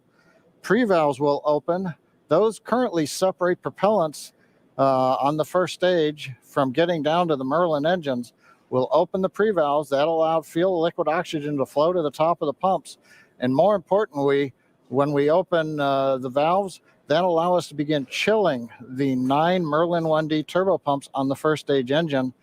Pre-valves will open. Those currently separate propellants on the first stage from getting down to the Merlin engines. We'll open the pre-valves. That'll allow fuel liquid oxygen to flow to the top of the pumps. And more importantly, when we open the valves, that'll allow us to begin chilling the 9 Merlin 1D turbo pumps on the first stage engine.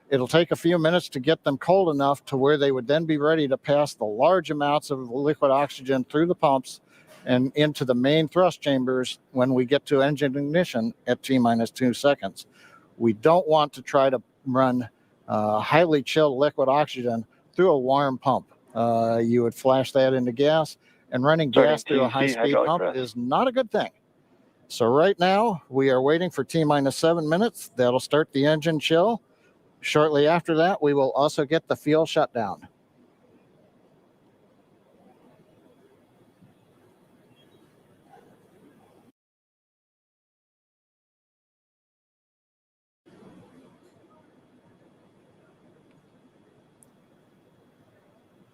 It'll take a few minutes to get them cold enough to where they would then be ready to pass the large amounts of liquid oxygen through the pumps and into the main thrust chambers when we get to engine ignition at T-minus 2 seconds. We don't want to try to run highly chilled liquid oxygen through a warm pump. You would flash that into gas, and running gas through a high-speed pump is not a good thing. So right now, we are waiting for T-minus 7 minutes. That'll start the engine chill. Shortly after that, we will also get the fuel shutdown.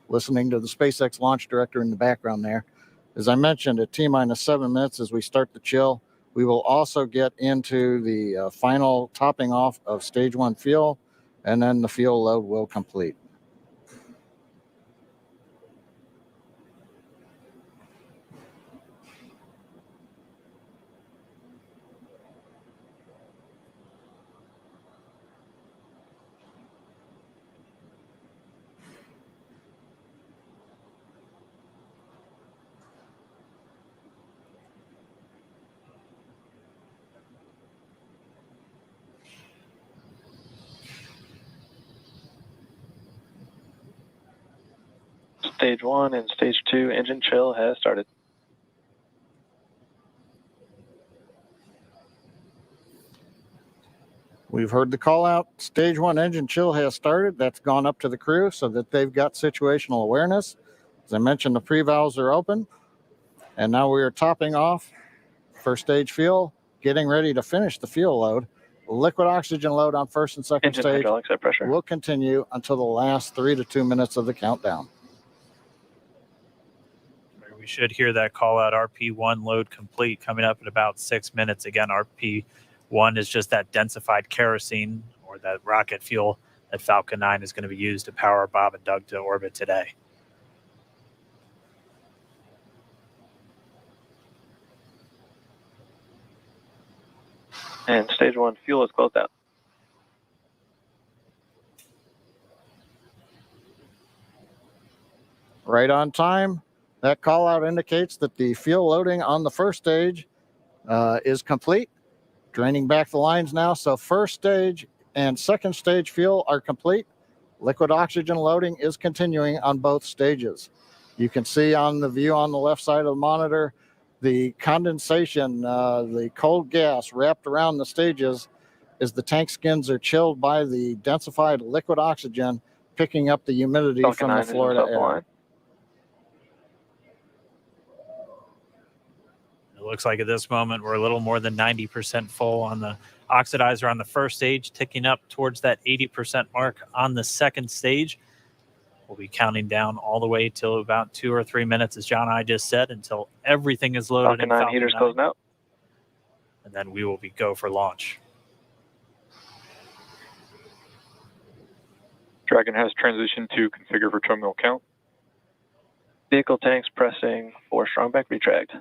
Listening to the SpaceX launch director in the background there. As I mentioned, at T-minus 7 minutes, as we start the chill, we will also get into the final topping off of stage 1 fuel, and then the fuel load will complete. Stage 1 and Stage 2 engine chill has started. We've heard the call out. Stage 1 engine chill has started. That's gone up to the crew so that they've got situational awareness. As I mentioned, the pre-valves are open. And now we are topping off first stage fuel, getting ready to finish the fuel load. Liquid oxygen load on first and second Engine stage hydraulics at pressure. will continue until the last 3 to 2 minutes of the countdown. We should hear that call out RP1 load complete coming up in about 6 minutes. Again, RP1 is just that densified kerosene or that rocket fuel that Falcon 9 is going to be used to power Bob and Doug to orbit today. And Stage 1 fuel is closed out. Right on time. That call out indicates that the fuel loading on the first stage is complete. Draining back the lines now. So first stage and second stage fuel are complete. Liquid oxygen loading is continuing on both stages. You can see on the view on the left side of the monitor, the condensation, the cold gas wrapped around the stages as the tank skins are chilled by the densified liquid oxygen, picking up the humidity Falcon from 9 the is in Florida air. self-align. It looks like at this moment we're a little more than 90% full on the oxidizer on the first stage, ticking up towards that 80% mark on the second stage. We'll be counting down all the way till about 2 or 3 minutes, as John and I just said, until everything is loaded. Falcon 9 heaters closing out. And then we will be go for launch. Dragon has transitioned to configure for terminal count. Vehicle tanks pressing for strongback retract.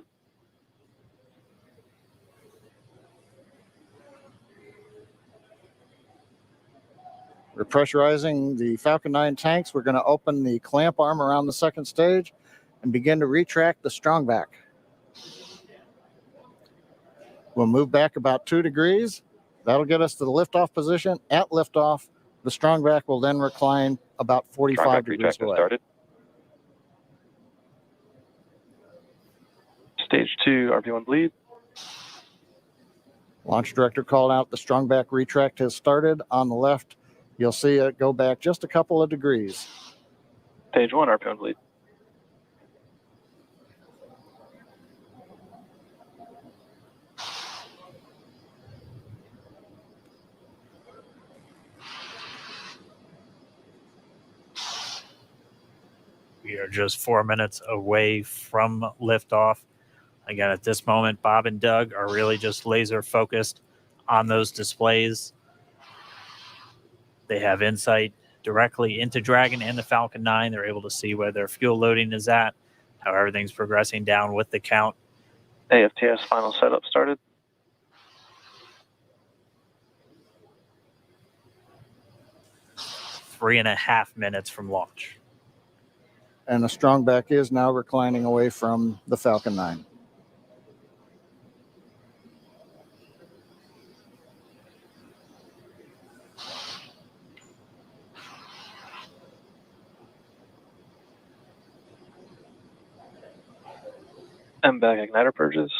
Repressurizing the Falcon 9 tanks, we're going to open the clamp arm around the second stage and begin to retract the strongback. We'll move back about 2 degrees. That'll get us to the liftoff position. At liftoff, the strongback will then recline about 45 degrees away. Started. Stage 2, RP1 bleed. Launch director called out the strongback retract has started. On the left, you'll see it go back just a couple of degrees. Stage 1, RP1 bleed. We are just 4 minutes away from liftoff. Again, at this moment, Bob and Doug are really just laser focused on those displays. They have insight directly into Dragon and the Falcon 9. They're able to see where their fuel loading is at, how everything's progressing down with the count. AFTS final setup started. 3.5 minutes from launch. And the strongback is now reclining away from the Falcon 9. MBAC igniter purges.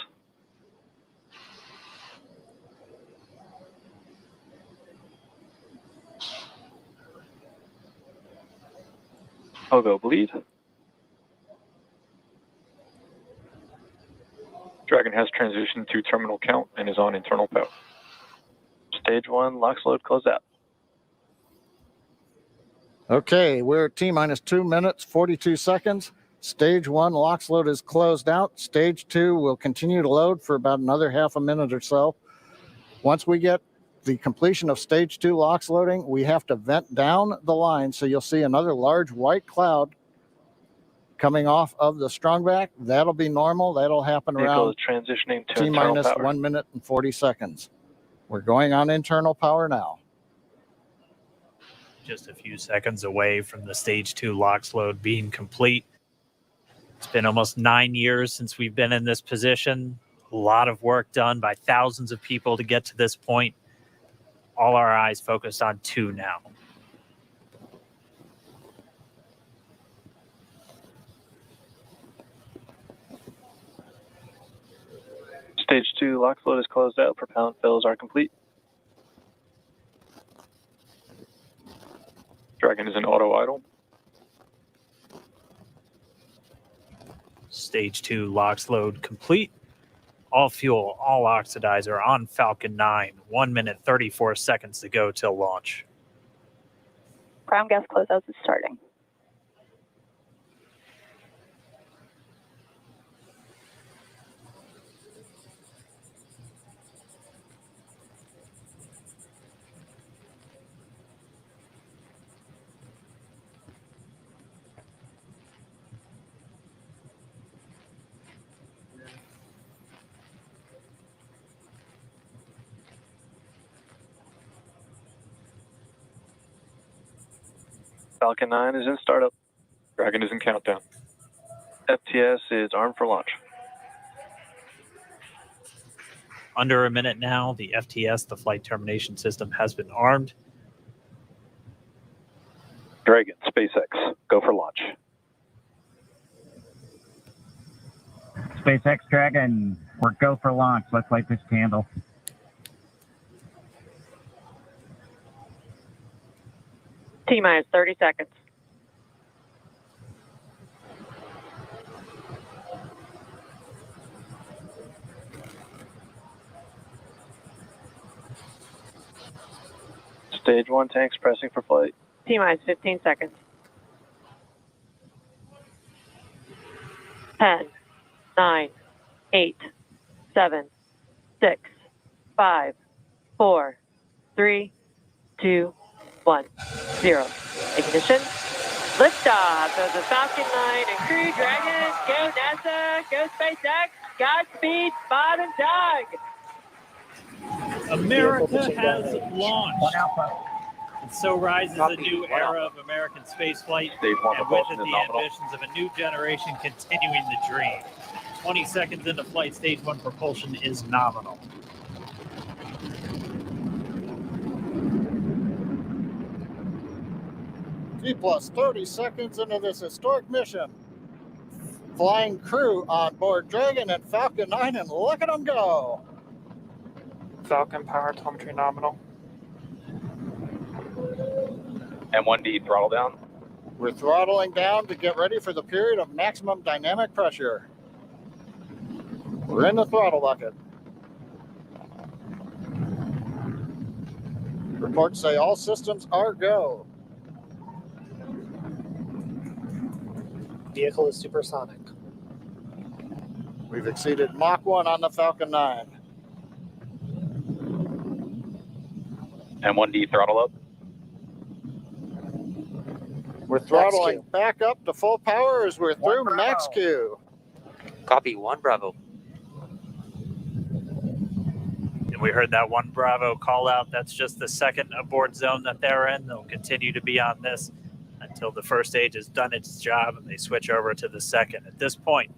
Pogo bleed. Dragon has transitioned to terminal count and is on internal power. Stage 1, LOX load closed out. Okay, we're at T-minus 2 minutes, 42 seconds. Stage 1 LOX load is closed out. Stage 2 will continue to load for about another half a minute or so. Once we get the completion of Stage 2 LOX loading, we have to vent down the line. So you'll see another large white cloud coming off of the strongback. That'll be normal. That'll happen around transitioning to T-minus internal power. 1 minute and 40 seconds. We're going on internal power now. Just a few seconds away from the Stage 2 LOX load being complete. It's been almost 9 years since we've been in this position. A lot of work done by thousands of people to get to this point. All our eyes focused on 2 now. Stage 2 lock float is closed out. Propellant fills are complete. Dragon is in auto idle. Stage 2 LOX load complete. All fuel, all oxidizer on Falcon 9. 1 minute, 34 seconds to go till launch. Ground gas closeouts is starting. Falcon 9 is in startup. Dragon is in countdown. FTS is armed for launch. Under a minute now, the FTS, the flight termination system, has been armed. Dragon, SpaceX, go for launch. SpaceX Dragon, we're go for launch. Let's light this candle. T-minus 30 seconds. Stage 1 tanks pressing for flight. T-minus 15 seconds. 10, 9, 8, 7, 6, 5, 4, 3, 2, 1, 0. Ignition. Liftoff of the Falcon 9 and Crew Dragon. Go NASA. Go SpaceX. Godspeed, Bob and Doug. America has launched. And so rises a new era of American spaceflight, Stage 1 and with propulsion it is the nominal. ambitions of a new generation continuing the dream. 20 seconds into flight, stage 1 propulsion is nominal. T plus 30 seconds into this historic mission. Flying crew on board Dragon and Falcon 9, and look at them go. Falcon power telemetry nominal. M1D throttle down. We're throttling down to get ready for the period of maximum dynamic pressure. We're in the throttle bucket. Reports say all systems are go. Vehicle is supersonic. We've exceeded Mach 1 on the Falcon 9. M1D throttle up. We're throttling back up to full power as we're through max Q. Copy 1 Bravo. And we heard that 1 Bravo call out. That's just the second abort zone that they're in. They'll continue to be on this until the first stage has done its job and they switch over to the second. At this point,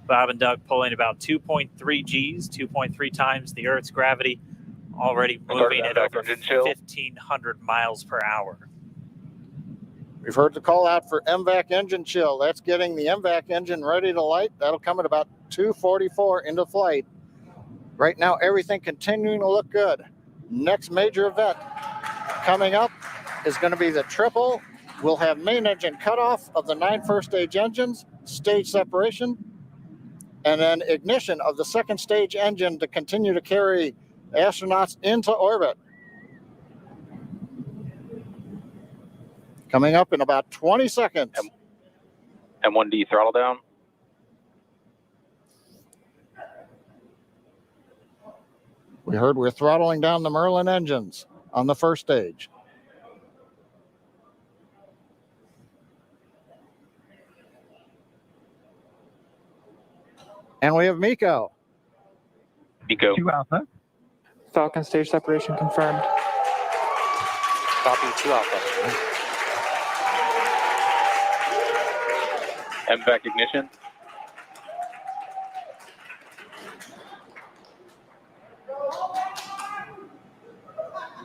Bob and Doug pulling about 2.3 Gs, 2.3 times the Earth's gravity, already moving at over 1,500 miles per hour. We've heard the call out for MVAC engine chill. That's getting the MVAC engine ready to light. That'll come at about 2:44 into flight. Right now, everything continuing to look good. Next major event coming up is going to be the triple. We'll have main engine cutoff of the 9 first stage engines, stage separation, and then ignition of the second stage engine to continue to carry astronauts into orbit. Coming up in about 20 seconds. M1D throttle down. We heard we're throttling down the Merlin engines on the first stage. And we have Miko. Miko. 2 Alpha. Falcon stage separation confirmed. Copy 2 Alpha. MVAC ignition.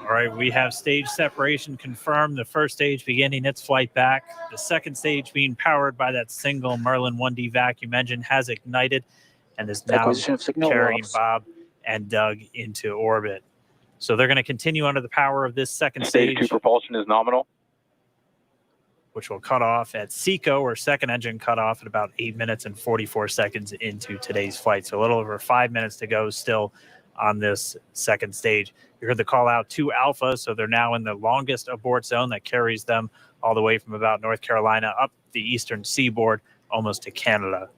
All right, we have stage separation confirmed. The first stage beginning its flight back. The second stage being powered by that single Merlin 1D vacuum engine has ignited and is now carrying Bob and Doug into orbit. So they're going to continue under the power of this second Stage stage, 2 propulsion is nominal. which will cut off at SECO, or second engine cut off at about 8 minutes and 44 seconds into today's flight. So a little over 5 minutes to go still on this second stage. You heard the call out to Alpha, so they're now in the longest abort zone that carries them all the way from about North Carolina up the eastern seaboard, almost to Canada.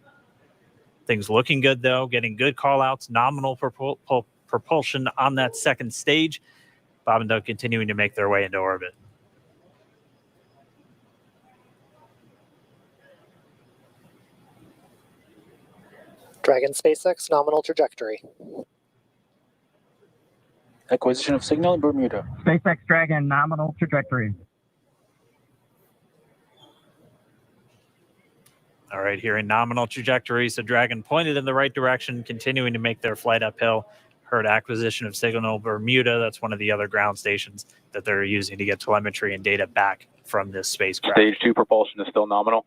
Things looking good, though, getting good call outs, nominal propulsion on that second stage. Bob and Doug continuing to make their way into orbit. Dragon SpaceX nominal trajectory. Acquisition of signal in Bermuda. SpaceX Dragon nominal trajectory. All right, here in nominal trajectory. So Dragon pointed in the right direction, continuing to make their flight uphill. Heard acquisition of signal Bermuda. That's one of the other ground stations that they're using to get telemetry and data back from this spacecraft. Stage 2 propulsion is still nominal.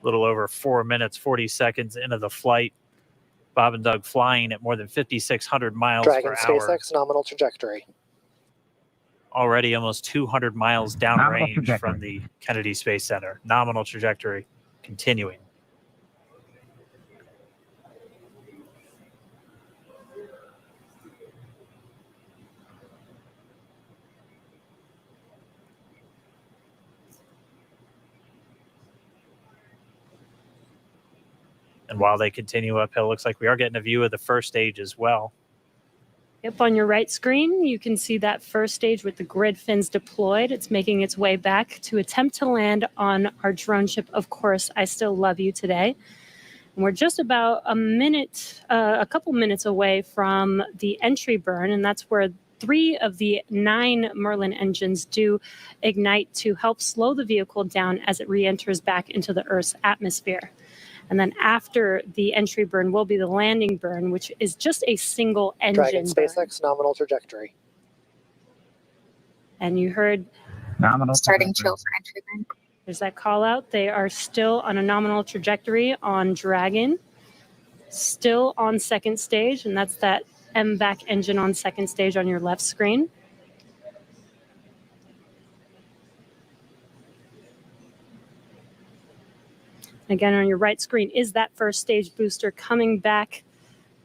Little over 4 minutes, 40 seconds into the flight. Bob and Doug flying at more than 5,600 miles Dragon per hour. SpaceX nominal trajectory. Already almost 200 miles downrange from the Kennedy Space Center. Nominal trajectory continuing. And while they continue uphill, looks like we are getting a view of the first stage as well. Yep, on your right screen, you can see that first stage with the grid fins deployed. It's making its way back to attempt to land on our drone ship, Of Course, I Still Love You today. And we're just about a couple minutes away from the entry burn, and that's where 3 of the 9 Merlin engines do ignite to help slow the vehicle down as it re-enters back into the Earth's atmosphere. And then after the entry burn will be the landing burn, which is just a single engine Dragon SpaceX nominal trajectory. And you heard Nominal starting trajectory. chill for entry burn. there's that call out. They are still on a nominal trajectory on Dragon, still on second stage, and that's that MVAC engine on second stage on your left screen. Again, on your right screen is that first stage booster coming back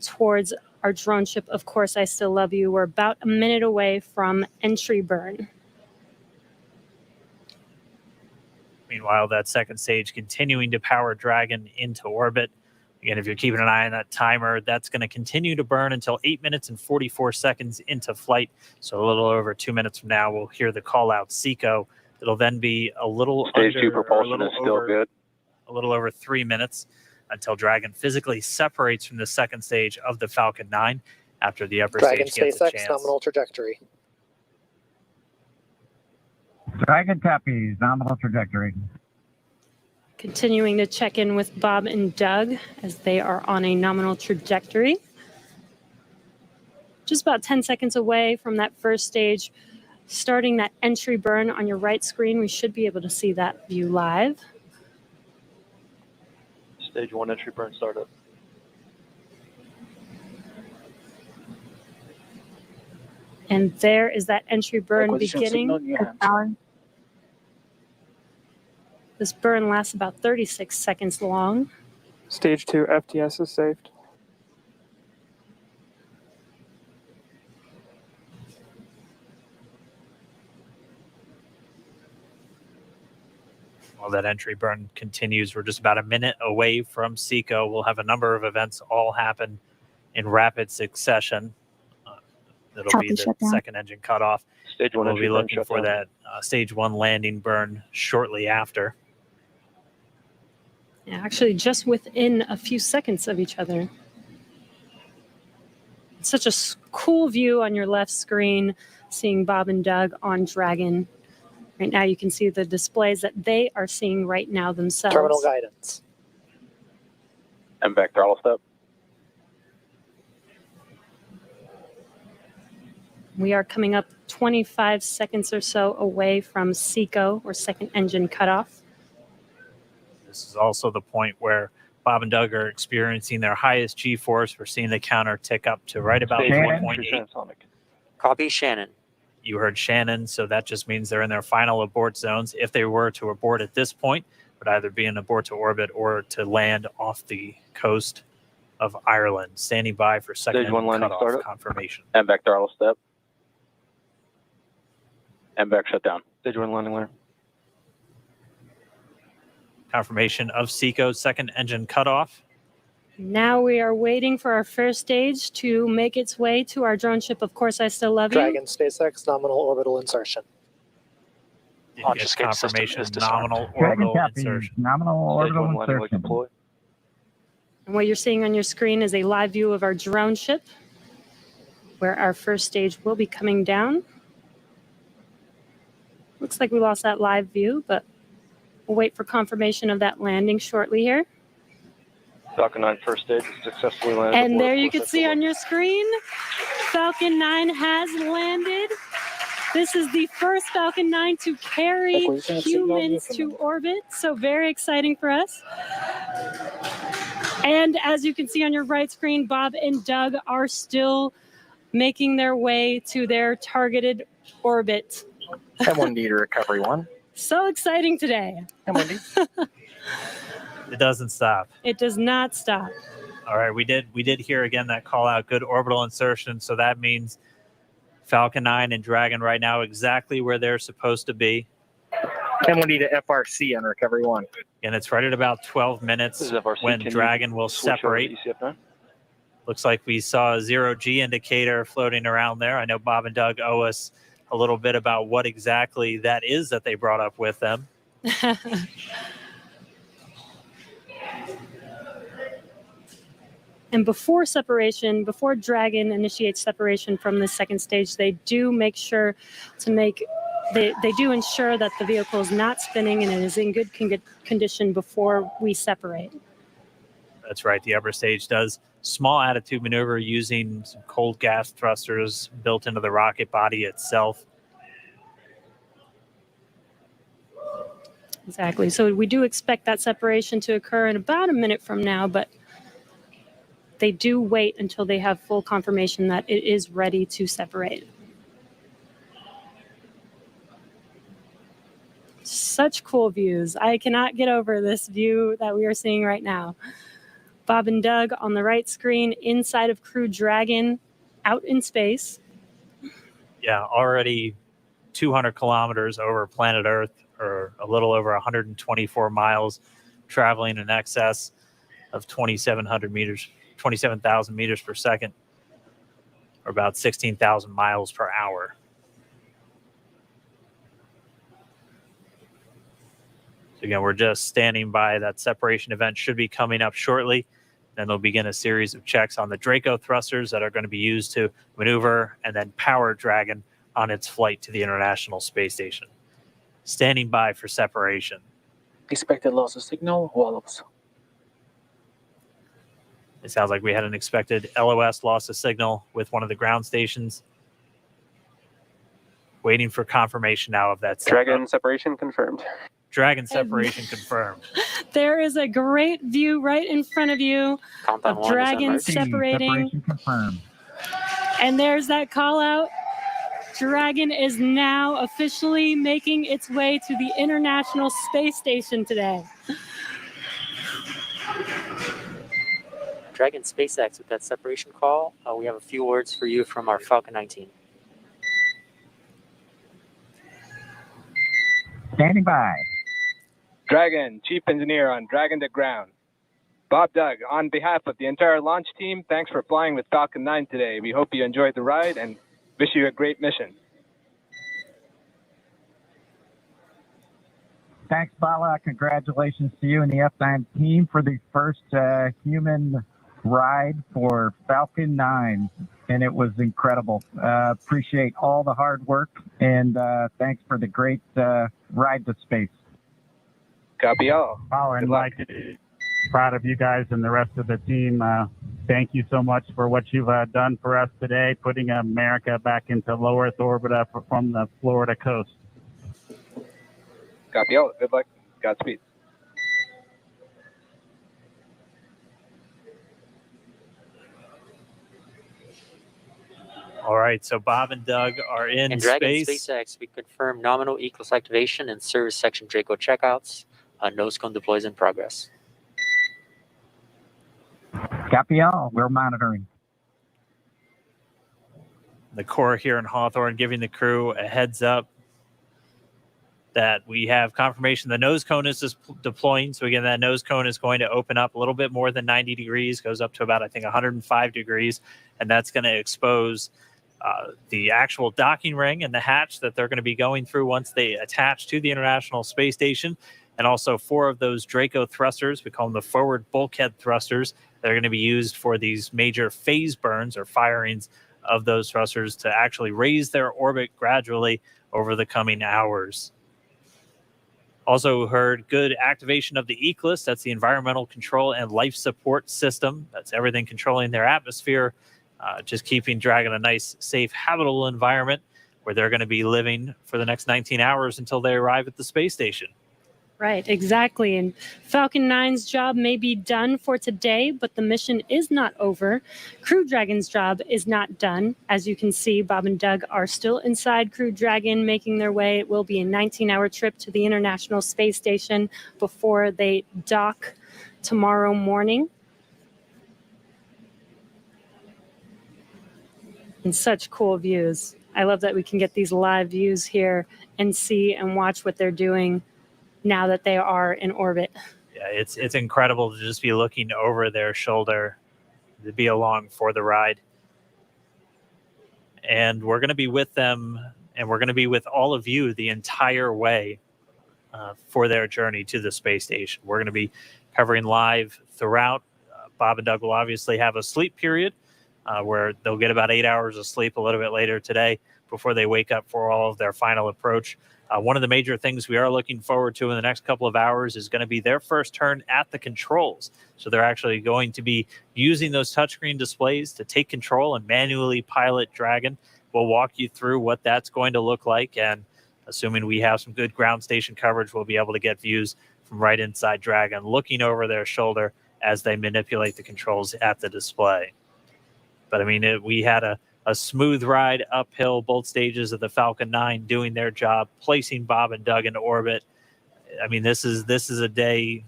towards our drone ship. Of Course, I Still Love You. We're about a minute away from entry burn. Meanwhile, that second stage continuing to power Dragon into orbit. Again, if you're keeping an eye on that timer, that's going to continue to burn until 8 minutes and 44 seconds into flight. So a little over 2 minutes from now, we'll hear the call out SECO. It'll then be a little Stage under, 2 propulsion is still good. A little over 3 minutes until Dragon physically separates from the second stage of the Falcon 9 after the upper Dragon stage gets a SpaceX chance. nominal trajectory. Dragon copies nominal trajectory. Continuing to check in with Bob and Doug as they are on a nominal trajectory. Just about 10 seconds away from that first stage, starting that entry burn on your right screen. We should be able to see that view live. Stage 1 entry burn startup. And there is that entry burn Acquisition signal in beginning. your hands. This burn lasts about 36 seconds long. Stage 2 FTS is saved. While that entry burn continues, we're just about a minute away from SECO. We'll have a number of events all happen in rapid succession. It'll Copy, be the shutdown. second engine cutoff. Stage 1 We'll entry be burn looking for shutdown. that stage 1 landing burn shortly after. Yeah, actually, just within a few seconds of each other. such a cool view on your left screen, seeing Bob and Doug on Dragon. Right now you can see the displays that they are seeing right now themselves. Terminal guidance. MVAC throttle step. We are coming up 25 seconds or so away from SECO, or second engine cutoff. This is also the point where Bob and Doug are experiencing their highest G-force. We're seeing the counter tick up to right about 1.8. Copy, Shannon. You heard Shannon, so that just means they're in their final abort zones. If they were to abort at this point, it would either be an abort to orbit or to land off the coast of Ireland. Standing by for second Stage 1 landing cutoff startup. confirmation. MVAC throttle step. MVAC shutdown. Stage 1 landing ladder. Confirmation of SECO's second engine cutoff. Now we are waiting for our first stage to make its way to our drone ship. Of course, I still love you. Dragon SpaceX nominal orbital insertion. Launch escape confirmation, nominal Dragon orbital copy. insertion. Nominal orbital insertion. And what you're seeing on your screen is a live view of our drone ship, where our first stage will be coming down. Looks like we lost that live view, but we'll wait for confirmation of that landing shortly here. Falcon 9 first stage is successfully landed. And there you can see on your screen, Falcon 9 has landed. This is the first Falcon 9 to carry humans to orbit, so very exciting for us. And as you can see on your right screen, Bob and Doug are still making their way to their targeted orbit. M1D to recovery 1. So exciting today. M1D. It doesn't stop. It does not stop. All right, we did hear again that call out, good orbital insertion. So that means Falcon 9 and Dragon right now exactly where they're supposed to be. M1D to FRC on recovery 1. And it's right at about 12 minutes when Dragon will separate. Looks like we saw a 0G indicator floating around there. I know Bob and Doug owe us a little bit about what exactly that is that they brought up with them. And before separation, before Dragon initiates separation from the second stage, they do make sure to they do ensure that the vehicle is not spinning and it is in good condition before we separate. That's right. The upper stage does small attitude maneuver using some cold gas thrusters built into the rocket body itself. Exactly. So we do expect that separation to occur in about a minute from now, but they do wait until they have full confirmation that it is ready to separate. Such cool views. I cannot get over this view that we are seeing right now. Bob and Doug on the right screen, inside of Crew Dragon, out in space. Yeah, already 200 kilometers over planet Earth, or a little over 124 miles, traveling in excess of 2,700 meters. 27,000 meters per second, or about 16,000 miles per hour. So again, we're just standing by. That separation event should be coming up shortly. Then they'll begin a series of checks on the Draco thrusters that are going to be used to maneuver and then power Dragon on its flight to the International Space Station. Standing by for separation. Expected loss of signal, wallops. It sounds like we had an expected LOS loss of signal with one of the ground stations. Waiting for confirmation now of that. Dragon separation confirmed. Dragon separation confirmed. There is a great view right in front of you of Dragon separating. Separation confirmed. And there's that call out. Dragon is now officially making its way to the International Space Station today. Dragon SpaceX with that separation call. We have a few words for you from our Falcon 19. Standing by. Dragon, Chief Engineer on Dragon to Ground. Bob Doug, on behalf of the entire launch team, thanks for flying with Falcon 9 today. We hope you enjoyed the ride and wish you a great mission. Thanks, Bala. Congratulations to you and the F9 team for the first human ride for Falcon 9. and it was incredible. Appreciate all the hard work, and thanks for the great ride to space. Copy all. Oh, and Mike, proud of you guys and the rest of the team. Thank you so much for what you've done for us today, putting America back into low Earth orbit from the Florida coast. Copy all. Good luck. Godspeed. All right, so Bob and Doug are in Dragon space. SpaceX, we confirm nominal ECLS activation and service section Draco checkouts. Nose cone deploys in progress. Copy all. We're monitoring. The Corps here in Hawthorne giving the crew a heads up that we have confirmation the nose cone is deploying. So again, that nose cone is going to open up a little bit more than 90 degrees, goes up to about, I think, 105 degrees. And that's going to expose the actual docking ring and the hatch that they're going to be going through once they attach to the International Space Station. And also 4 of those Draco thrusters, we call them the forward bulkhead thrusters, that are going to be used for these major phase burns or firings of those thrusters to actually raise their orbit gradually over the coming hours. Also heard good activation of the ECLS. That's the Environmental Control and Life Support System. That's everything controlling their atmosphere, just keeping Dragon a nice, safe, habitable environment where they're going to be living for the next 19 hours until they arrive at the space station. Right, exactly. And Falcon 9's job may be done for today, but the mission is not over. Crew Dragon's job is not done. As you can see, Bob and Doug are still inside Crew Dragon, making their way. It will be a 19-hour trip to the International Space Station before they dock tomorrow morning. And such cool views. I love that we can get these live views here and see and watch what they're doing now that they are in orbit. Yeah, it's incredible to just be looking over their shoulder, to be along for the ride. And we're going to be with them, and we're going to be with all of you the entire way for their journey to the space station. We're going to be covering live throughout. Bob and Doug will obviously have a sleep period where they'll get about 8 hours of sleep a little bit later today before they wake up for all of their final approach. One of the major things we are looking forward to in the next couple of hours is going to be their first turn at the controls. So they're actually going to be using those touchscreen displays to take control and manually pilot Dragon. We'll walk you through what that's going to look like. And assuming we have some good ground station coverage, we'll be able to get views from right inside Dragon, looking over their shoulder as they manipulate the controls at the display. But I mean, we had a smooth ride uphill, both stages of the Falcon 9 doing their job, placing Bob and Doug into orbit. I mean, this is a day,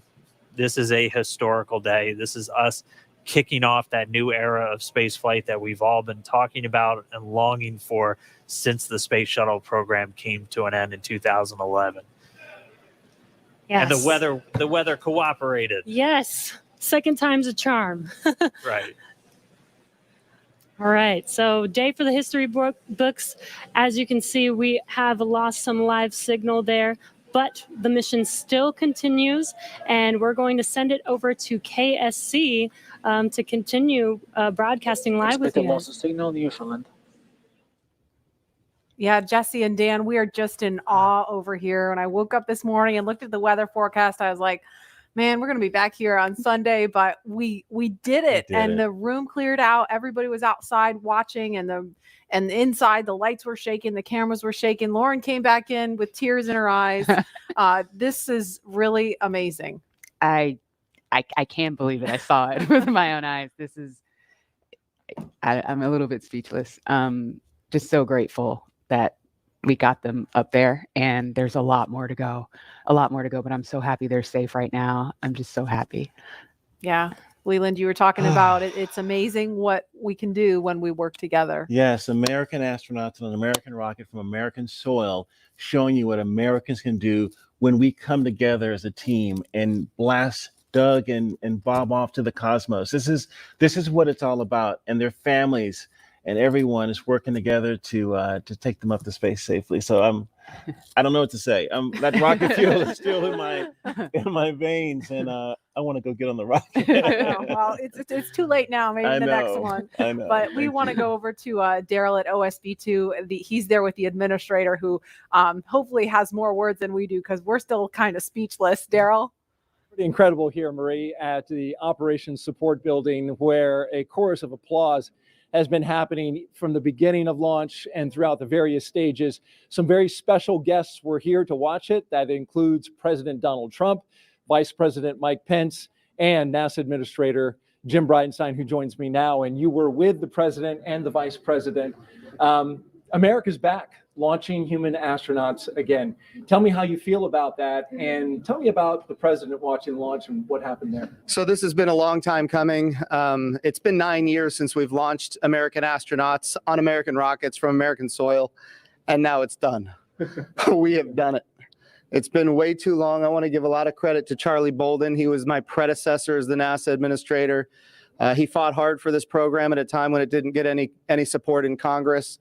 this is a historical day. This is us kicking off that new era of space flight that we've all been talking about and longing for since the space shuttle program came to an end in 2011. Yes. And the weather cooperated. Yes, second time's a charm. Right. All right, so day for the history books. As you can see, we have lost some live signal there, but the mission still continues, and we're going to send it over to KSC to continue broadcasting live with you. Loss of signal, Newfoundland. Yeah, Jesse and Dan, we are just in awe over here. When I woke up this morning and looked at the weather forecast, I was like, man, we're going to be back here on Sunday, but we did it. The room cleared out. Everybody was outside watching, and inside the lights were shaking, the cameras were shaking. Lauren came back in with tears in her eyes. This is really amazing. I can't believe it. I saw it with my own eyes. This is, I'm a little bit speechless. Just so grateful that we got them up there, and there's a lot more to go, but I'm so happy they're safe right now. I'm just so happy. Yeah. Leland, you were talking about it. It's amazing what we can do when we work together. Yes, American astronauts on an American rocket from American soil, showing you what Americans can do when we come together as a team and blast Doug and Bob off to the cosmos. This is what it's all about, and their families and everyone is working together to take them up to space safely. So I don't know what to say. That rocket fuel is still in my veins, and I want to go get on the rocket. I know. Well, it's too late now. Maybe the next one. I know. But we want to go over to Daryl at OSB2. He's there with the administrator who hopefully has more words than we do because we're still kind of speechless. Daryl? Pretty incredible here, Marie, at the Operations Support Building, where a chorus of applause has been happening from the beginning of launch and throughout the various stages. Some very special guests were here to watch it. That includes President Donald Trump, Vice President Mike Pence, and NASA Administrator Jim Bridenstine, who joins me now. And you were with the President and the Vice President. America's back, launching human astronauts again. Tell me how you feel about that, and tell me about the President watching launch and what happened there. So this has been a long time coming. It's been 9 years since we've launched American astronauts on American rockets from American soil, and now it's done. We have done it. It's been way too long. I want to give a lot of credit to Charlie Bolden. He was my predecessor as the NASA administrator. He fought hard for this program at a time when it didn't get any support in Congress.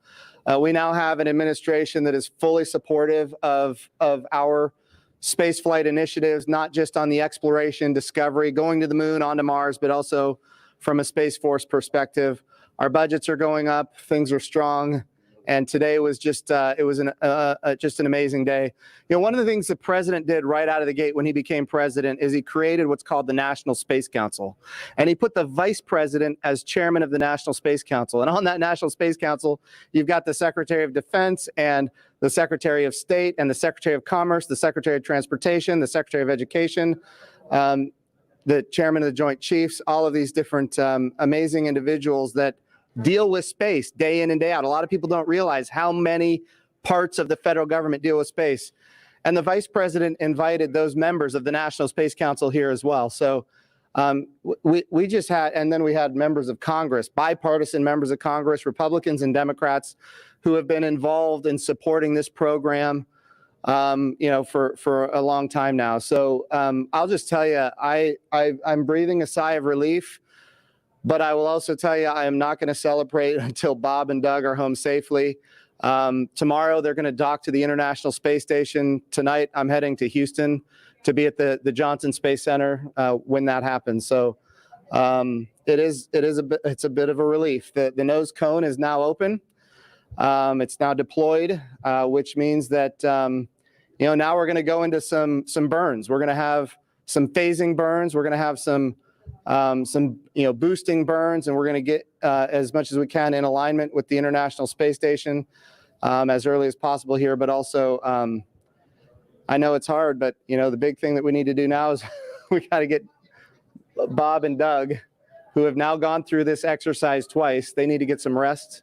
We now have an administration that is fully supportive of our spaceflight initiatives, not just on the exploration, discovery, going to the moon, onto Mars, but also from a Space Force perspective. Our budgets are going up, things are strong, and today was just just an amazing day. You know, one of the things the president did right out of the gate when he became president is he created what's called the National Space Council, and he put the vice president as chairman of the National Space Council. And on that National Space Council, you've got the Secretary of Defense and the Secretary of State and the Secretary of Commerce, the Secretary of Transportation, the Secretary of Education, the chairman of the Joint Chiefs, all of these different amazing individuals that deal with space day in and day out. A lot of people don't realize how many parts of the federal government deal with space. And the vice president invited those members of the National Space Council here as well. So we just had, and then we had members of Congress, bipartisan members of Congress, Republicans and Democrats, who have been involved in supporting this program, for a long time now. So I'll just tell you, I'm breathing a sigh of relief. But I will also tell you, I am not going to celebrate until Bob and Doug are home safely. Tomorrow, they're going to dock to the International Space Station. Tonight, I'm heading to Houston to be at the Johnson Space Center when that happens. So it's a bit of a relief. The nose cone is now open. It's now deployed, which means that now we're going to go into some burns. We're going to have some phasing burns. We're going to have some boosting burns, and we're going to get as much as we can in alignment with the International Space Station as early as possible here. But also, I know it's hard, but the big thing that we need to do now is we got to get Bob and Doug, who have now gone through this exercise twice. They need to get some rest.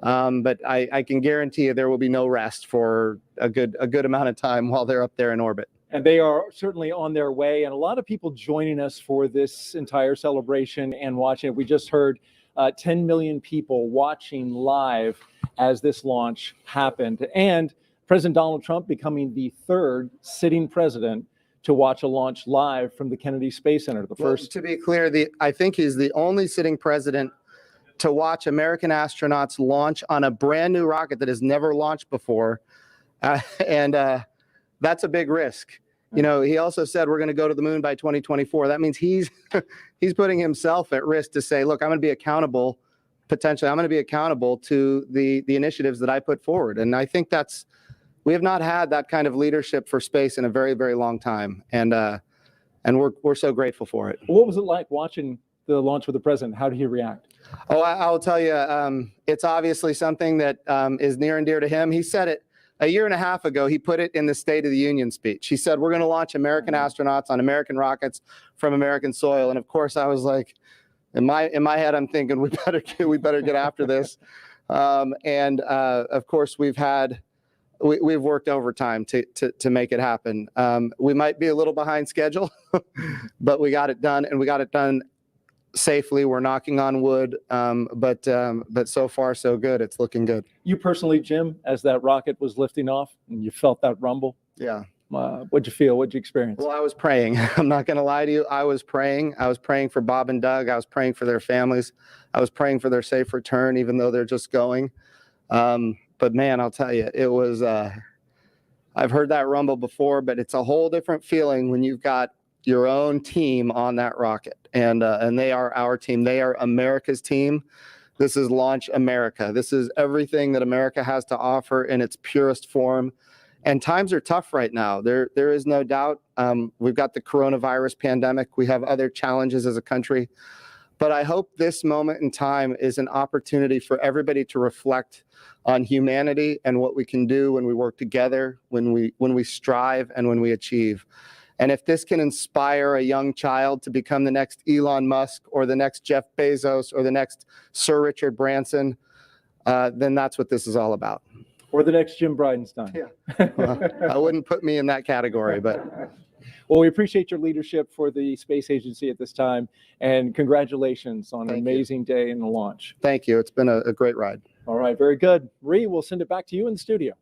But I can guarantee you there will be no rest for a good amount of time while they're up there in orbit. And they are certainly on their way, and a lot of people joining us for this entire celebration and watching it. We just heard 10 million people watching live as this launch happened, and President Donald Trump becoming the third sitting president to watch a launch live from the Kennedy Space Center. The first. To be clear, I think he's the only sitting president to watch American astronauts launch on a brand new rocket that has never launched before, and that's a big risk. He also said we're going to go to the moon by 2024. That means he's putting himself at risk to say, look, I'm going to be accountable. Potentially, I'm going to be accountable to the initiatives that I put forward. And I think we have not had that kind of leadership for space in a very, very long time. And we're so grateful for it. What was it like watching the launch with the president? How did he react? Oh, I'll tell you, it's obviously something that is near and dear to him. He said it a year and a half ago. He put it in the State of the Union speech. He said, we're going to launch American astronauts on American rockets from American soil. And of course, I was like, in my head, I'm thinking we better get after this. Of course, we've worked overtime to make it happen. We might be a little behind schedule, but we got it done, and we got it done safely. We're knocking on wood, but so far so good. It's looking good. You personally, Jim, as that rocket was lifting off and you felt that rumble? Yeah. What'd you feel? What'd you experience? Well, I was praying. I'm not going to lie to you. I was praying. I was praying for Bob and Doug. I was praying for their families. I was praying for their safe return, even though they're just going. But man, I'll tell you, it was, I've heard that rumble before, but it's a whole different feeling when you've got your own team on that rocket, and they are our team. They are America's team. This is Launch America. This is everything that America has to offer in its purest form. And times are tough right now. There is no doubt. We've got the coronavirus pandemic. We have other challenges as a country. But I hope this moment in time is an opportunity for everybody to reflect on humanity and what we can do when we work together, when we strive, and when we achieve. And if this can inspire a young child to become the next Elon Musk or the next Jeff Bezos or the next Sir Richard Branson, then that's what this is all about. Or the next Jim Bridenstine. Yeah. Well, I wouldn't put me in that category, but. Well, we appreciate your leadership for the space agency at this time, and congratulations on an amazing day in the launch. Thank you. It's been a great ride. All right, very good. Ree, we'll send it back to you in the studio.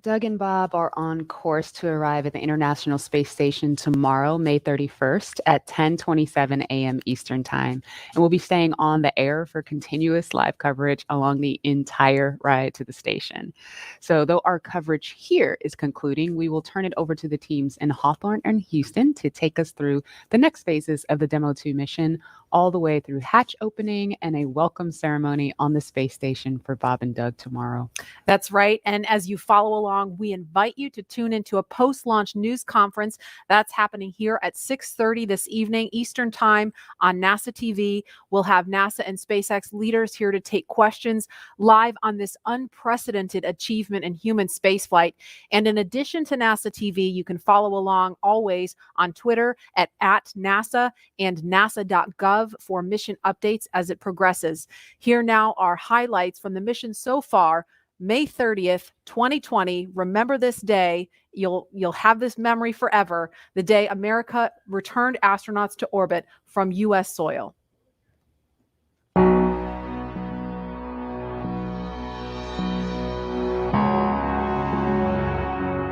Doug and Bob are on course to arrive at the International Space Station tomorrow, May 31st at 10:27 a.m. Eastern Time. And we'll be staying on the air for continuous live coverage along the entire ride to the station. So though our coverage here is concluding, we will turn it over to the teams in Hawthorne and Houston to take us through the next phases of the Demo 2 mission, all the way through hatch opening and a welcome ceremony on the space station for Bob and Doug tomorrow. That's right. And as you follow along, we invite you to tune into a post-launch news conference that's happening here at 6:30 this evening Eastern Time on NASA TV. We'll have NASA and SpaceX leaders here to take questions live on this unprecedented achievement in human spaceflight. And in addition to NASA TV, you can follow along always on Twitter at @NASA and nasa.gov for mission updates as it progresses. Here now are highlights from the mission so far. May 30th, 2020. Remember this day. You'll have this memory forever. The day America returned astronauts to orbit from U.S. soil.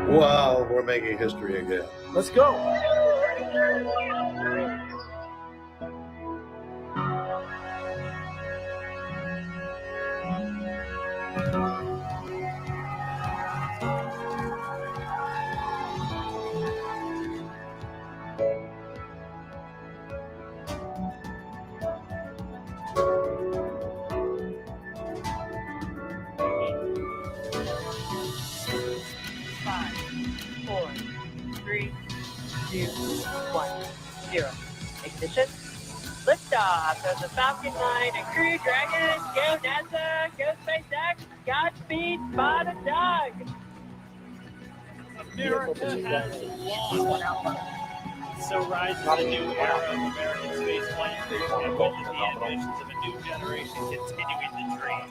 Wow, we're making history again. Let's go. Ignition. Liftoff of the Falcon 9 and Crew Dragon. Go NASA, go SpaceX. Godspeed, Bob and Doug. America has won. So rises a new era of American spaceflight, and with the ambitions of a new generation continuing the dream.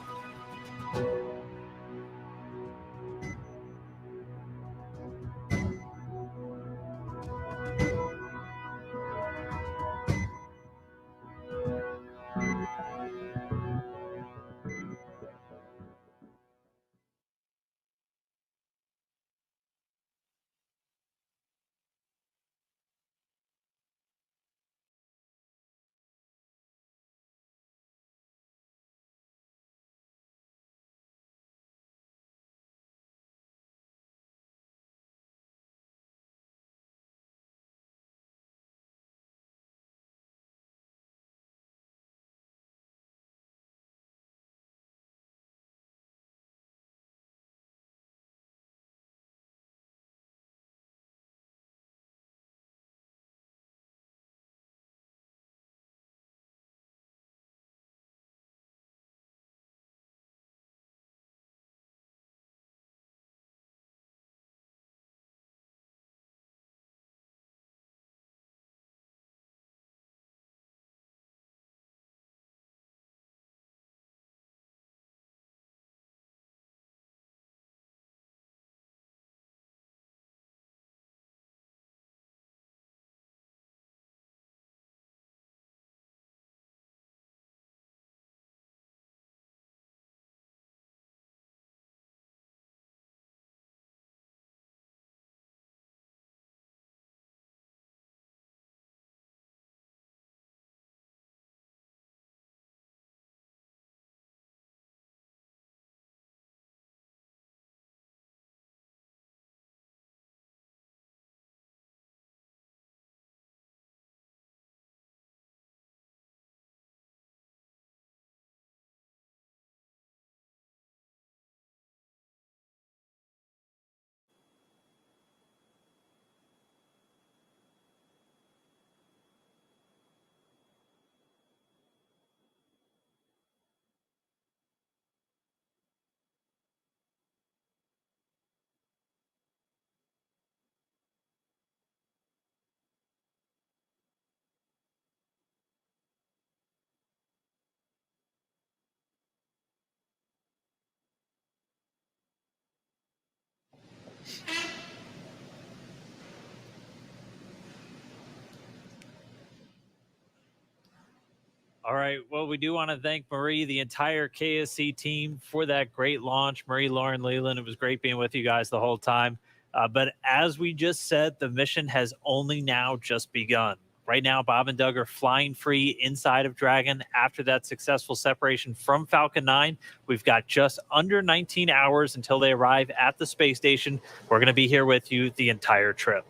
All right. Well, we do want to thank Marie, the entire KSC team, for that great launch. Marie, Lauren, Leland, it was great being with you guys the whole time. But as we just said, the mission has only now just begun. Right now, Bob and Doug are flying free inside of Dragon after that successful separation from Falcon 9. We've got just under 19 hours until they arrive at the space station. We're going to be here with you the entire trip.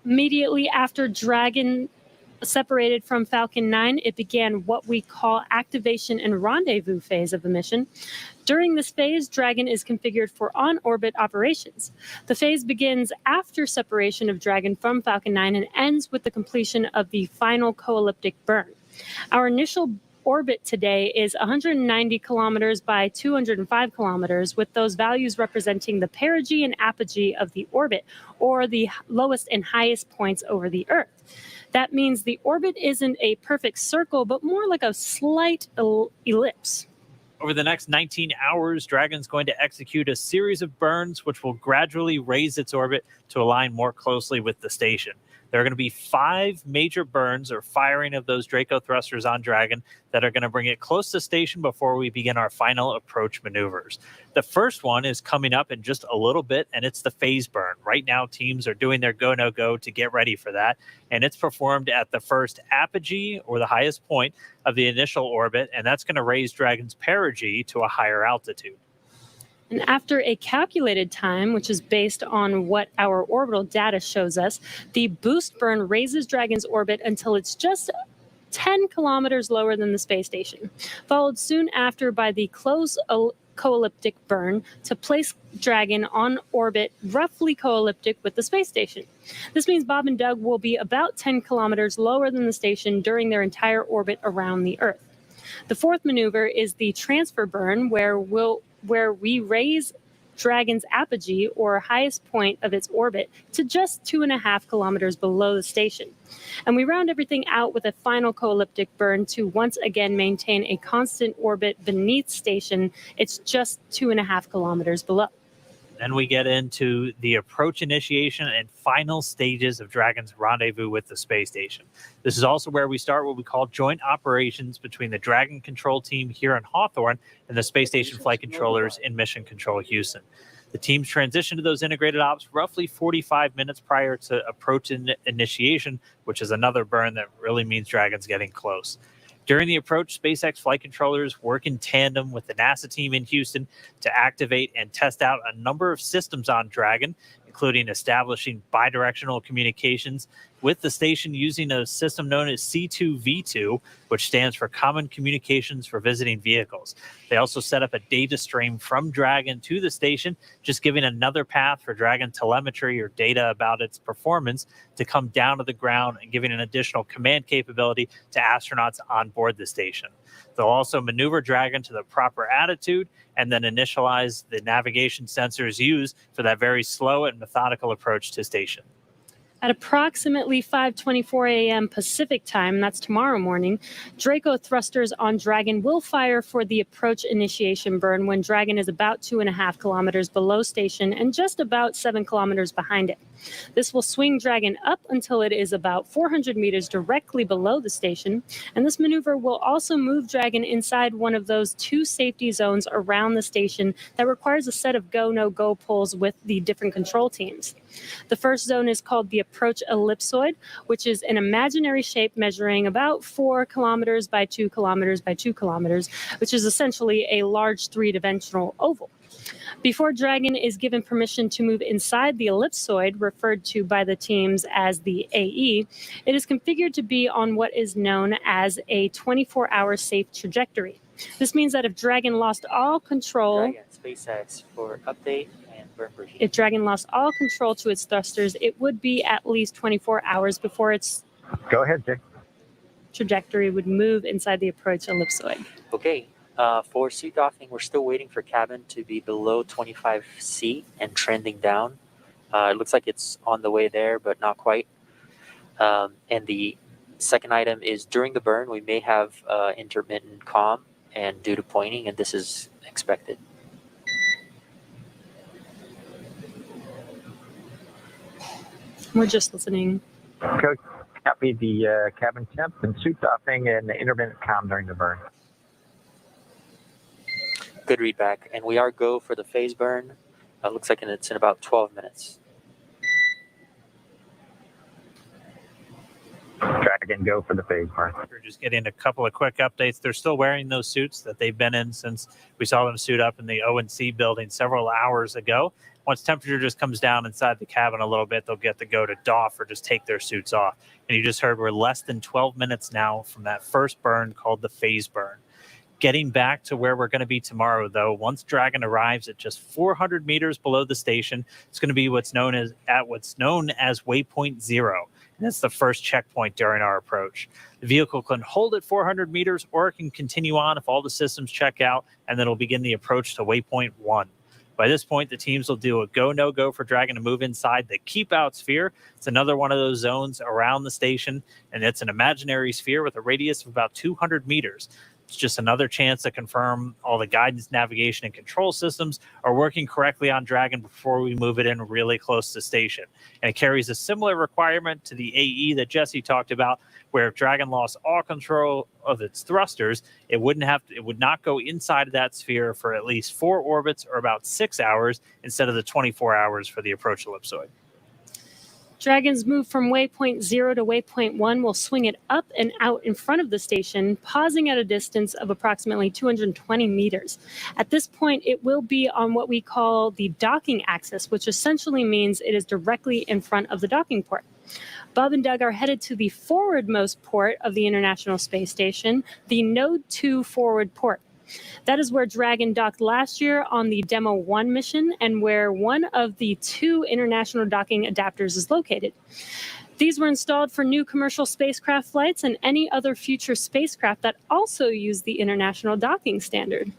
Immediately after Dragon separated from Falcon 9, it began what we call activation and rendezvous phase of the mission. During this phase, Dragon is configured for on-orbit operations. The phase begins after separation of Dragon from Falcon 9 and ends with the completion of the final co-elliptic burn. Our initial orbit today is 190 kilometers by 205 kilometers, with those values representing the perigee and apogee of the orbit, or the lowest and highest points over the Earth. That means the orbit isn't a perfect circle, but more like a slight ellipse. Over the next 19 hours, Dragon's going to execute a series of burns, which will gradually raise its orbit to align more closely with the station. There are going to be 5 major burns or firing of those Draco thrusters on Dragon that are going to bring it close to station before we begin our final approach maneuvers. The first one is coming up in just a little bit, and it's the phase burn. Right now, teams are doing their go, no go to get ready for that, and it's performed at the first apogee, or the highest point of the initial orbit, and that's going to raise Dragon's perigee to a higher altitude. And after a calculated time, which is based on what our orbital data shows us, the boost burn raises Dragon's orbit until it's just 10 kilometers lower than the space station, followed soon after by the close co-elliptic burn to place Dragon on orbit roughly co-elliptic with the space station. This means Bob and Doug will be about 10 kilometers lower than the station during their entire orbit around the Earth. The fourth maneuver is the transfer burn, where we raise Dragon's apogee, or highest point of its orbit, to just 2.5 kilometers below the station. And we round everything out with a final co-elliptic burn to once again maintain a constant orbit beneath station. It's just 2.5 kilometers below. Then we get into the approach initiation and final stages of Dragon's rendezvous with the space station. This is also where we start what we call joint operations between the Dragon control team here in Hawthorne and the space station flight controllers in Mission Control Houston. The teams transition to those integrated ops roughly 45 minutes prior to approach initiation, which is another burn that really means Dragon's getting close. During the approach, SpaceX flight controllers work in tandem with the NASA team in Houston to activate and test out a number of systems on Dragon, including establishing bidirectional communications with the station using a system known as C2V2, which stands for Common Communications for Visiting Vehicles. They also set up a data stream from Dragon to the station, just giving another path for Dragon telemetry or data about its performance to come down to the ground and giving an additional command capability to astronauts on board the station. They'll also maneuver Dragon to the proper attitude and then initialize the navigation sensors used for that very slow and methodical approach to station. At approximately 5:24 a.m. Pacific time, that's tomorrow morning, Draco thrusters on Dragon will fire for the approach initiation burn when Dragon is about 2.5 kilometers below station and just about 7 kilometers behind it. This will swing Dragon up until it is about 400 meters directly below the station, and this maneuver will also move Dragon inside one of those 2 safety zones around the station that requires a set of go, no-go pulls with the different control teams. The first zone is called the approach ellipsoid, which is an imaginary shape measuring about 4 kilometers by 2 kilometers by 2 kilometers, which is essentially a large 3-dimensional oval. Before Dragon is given permission to move inside the ellipsoid, referred to by the teams as the AE, it is configured to be on what is known as a 24-hour safe trajectory. This means that if Dragon lost all control... SpaceX for update. If Dragon lost all control to its thrusters, it would be at least 24 hours before its trajectory would move inside the approach ellipsoid. Okay, for seat docking, we're still waiting for cabin to be below 25C and trending down. It looks like it's on the way there, but not quite. And the second item is during the burn, we may have intermittent comm and due to pointing, and this is expected. We're just listening. Copy the cabin temp and suit doffing and intermittent comm during the burn. Good read back. And we are go for the phase burn. Looks like it's in about 12 minutes. Dragon, go for the phase burn. We're just getting a couple of quick updates. They're still wearing those suits that they've been in since we saw them suit up in the O&C building several hours ago. Once temperature just comes down inside the cabin a little bit, they'll get to go to doff or just take their suits off. And you just heard we're less than 12 minutes now from that first burn called the phase burn. Getting back to where we're going to be tomorrow, though, once Dragon arrives at just 400 meters below the station, it's going to be what's known as Waypoint 0. And that's the first checkpoint during our approach. The vehicle can hold at 400 meters, or it can continue on if all the systems check out, and then it'll begin the approach to Waypoint 1. By this point, the teams will do a go, no go for Dragon to move inside the keep out sphere. It's another one of those zones around the station, and it's an imaginary sphere with a radius of about 200 meters. It's just another chance to confirm all the guidance, navigation, and control systems are working correctly on Dragon before we move it in really close to station. And it carries a similar requirement to the AE that Jesse talked about, where if Dragon lost all control of its thrusters, it would not go inside of that sphere for at least 4 orbits or about 6 hours instead of the 24 hours for the approach ellipsoid. Dragon's move from waypoint 0 to waypoint 1 will swing it up and out in front of the station, pausing at a distance of approximately 220 meters. At this point, it will be on what we call the docking axis, which essentially means it is directly in front of the docking port. Bob and Doug are headed to the forwardmost port of the International Space Station, the Node 2 forward port. That is where Dragon docked last year on the Demo 1 mission and where one of the 2 international docking adapters is located. These were installed for new commercial spacecraft flights and any other future spacecraft that also use the international docking standard.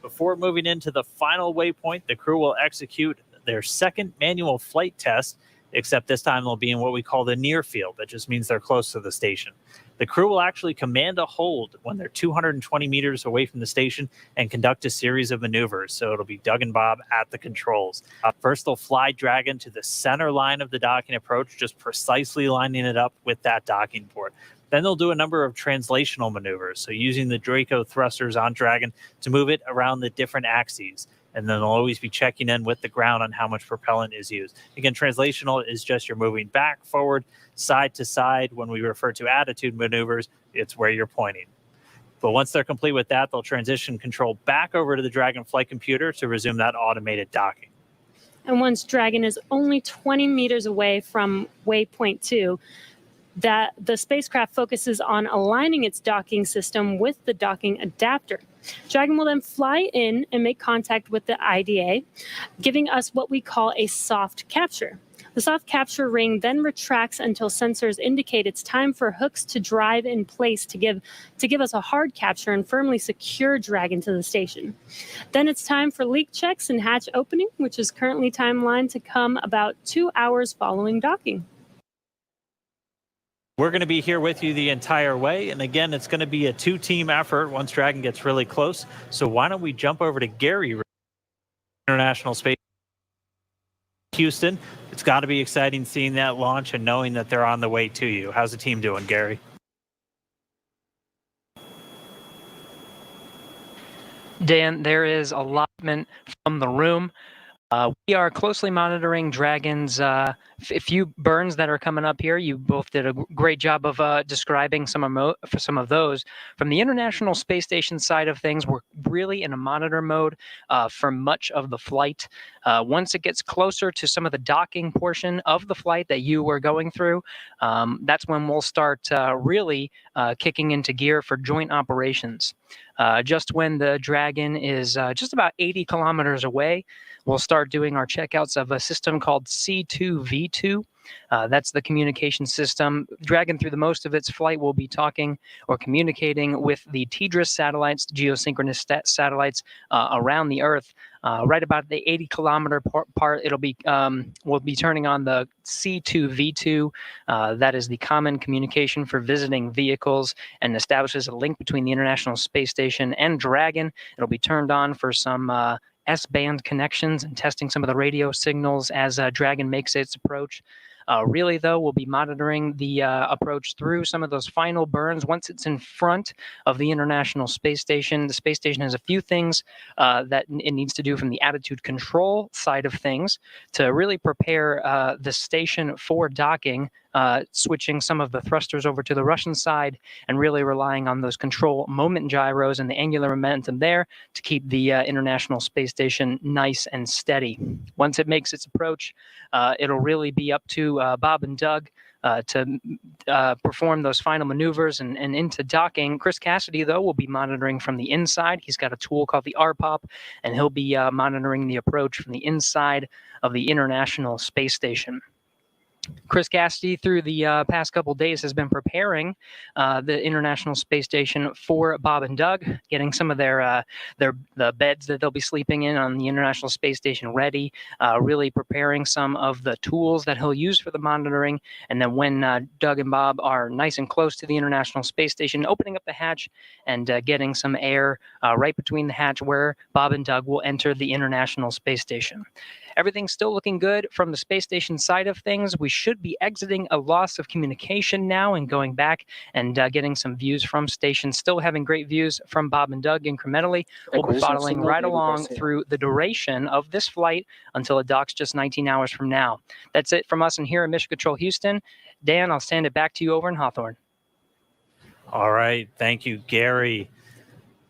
Before moving into the final waypoint, the crew will execute their second manual flight test, except this time they'll be in what we call the near field. That just means they're close to the station. The crew will actually command a hold when they're 220 meters away from the station and conduct a series of maneuvers. So it'll be Doug and Bob at the controls. First, they'll fly Dragon to the center line of the docking approach, just precisely lining it up with that docking port. Then they'll do a number of translational maneuvers, so using the Draco thrusters on Dragon to move it around the different axes. And then they'll always be checking in with the ground on how much propellant is used. Again, translational is just you're moving back, forward, side to side. When we refer to attitude maneuvers, it's where you're pointing. But once they're complete with that, they'll transition control back over to the Dragon flight computer to resume that automated docking. And once Dragon is only 20 meters away from waypoint 2, that the spacecraft focuses on aligning its docking system with the docking adapter. Dragon will then fly in and make contact with the IDA, giving us what we call a soft capture. The soft capture ring then retracts until sensors indicate it's time for hooks to drive in place to give us a hard capture and firmly secure Dragon to the station. Then it's time for leak checks and hatch opening, which is currently timelined to come about 2 hours following docking. We're going to be here with you the entire way. And again, it's going to be a 2-team effort once Dragon gets really close. So why don't we jump over to Gary, International Space Houston. It's got to be exciting seeing that launch and knowing that they're on the way to you. How's the team doing, Gary? Dan, there is allotment from the room. We are closely monitoring Dragon's few burns that are coming up here. You both did a great job of describing some of those. From the International Space Station side of things, we're really in a monitor mode for much of the flight. Once it gets closer to some of the docking portion of the flight that you were going through, that's when we'll start really kicking into gear for joint operations. Just when the Dragon is just about 80 kilometers away, we'll start doing our checkouts of a system called C2V2. That's the communication system. Dragon, through the most of its flight, will be talking or communicating with the TDRS satellites, geosynchronous satellites around the Earth. Right about the 80-kilometer part, we'll be turning on the C2V2. That is the common communication for visiting vehicles and establishes a link between the International Space Station and Dragon. It'll be turned on for some S-band connections and testing some of the radio signals as Dragon makes its approach. Really, though, we'll be monitoring the approach through some of those final burns once it's in front of the International Space Station. The space station has a few things that it needs to do from the attitude control side of things to really prepare the station for docking, switching some of the thrusters over to the Russian side and really relying on those control moment gyros and the angular momentum there to keep the International Space Station nice and steady. Once it makes its approach, it'll really be up to Bob and Doug to perform those final maneuvers and into docking. Chris Cassidy, though, will be monitoring from the inside. He's got a tool called the RPOP, and he'll be monitoring the approach from the inside of the International Space Station. Chris Cassidy, through the past couple days, has been preparing the International Space Station for Bob and Doug, getting some of the beds that they'll be sleeping in on the International Space Station ready, really preparing some of the tools that he'll use for the monitoring. And then when Doug and Bob are nice and close to the International Space Station, opening up the hatch and getting some air right between the hatch where Bob and Doug will enter the International Space Station. Everything's still looking good from the space station side of things. We should be exiting a loss of communication now and going back and getting some views from station. Still having great views from Bob and Doug incrementally. We'll be following right along through the duration of this flight until it docks just 19 hours from now. That's it from us in here in Mission Control Houston. Dan, I'll stand it back to you over in Hawthorne. All right. Thank you, Gary.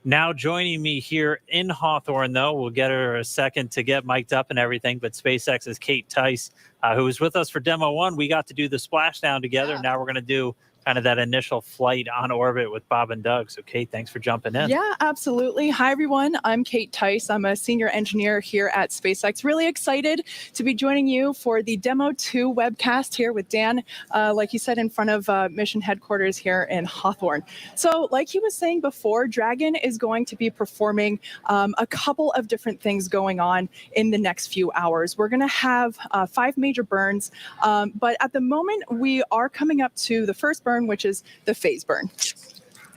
Now joining me here in Hawthorne, though, we'll get her a second to get mic'd up and everything, but SpaceX's Kate Tice, who was with us for Demo 1, we got to do the splashdown together. Now we're going to do kind of that initial flight on orbit with Bob and Doug. So, Kate, thanks for jumping in. Yeah, absolutely. Hi, everyone. I'm Kate Tice. I'm a senior engineer here at SpaceX. Really excited to be joining you for the Demo 2 webcast here with Dan, like he said, in front of mission headquarters here in Hawthorne. So like he was saying before, Dragon is going to be performing a couple of different things going on in the next few hours. We're going to have 5 major burns, but at the moment, we are coming up to the first burn, which is the phase burn.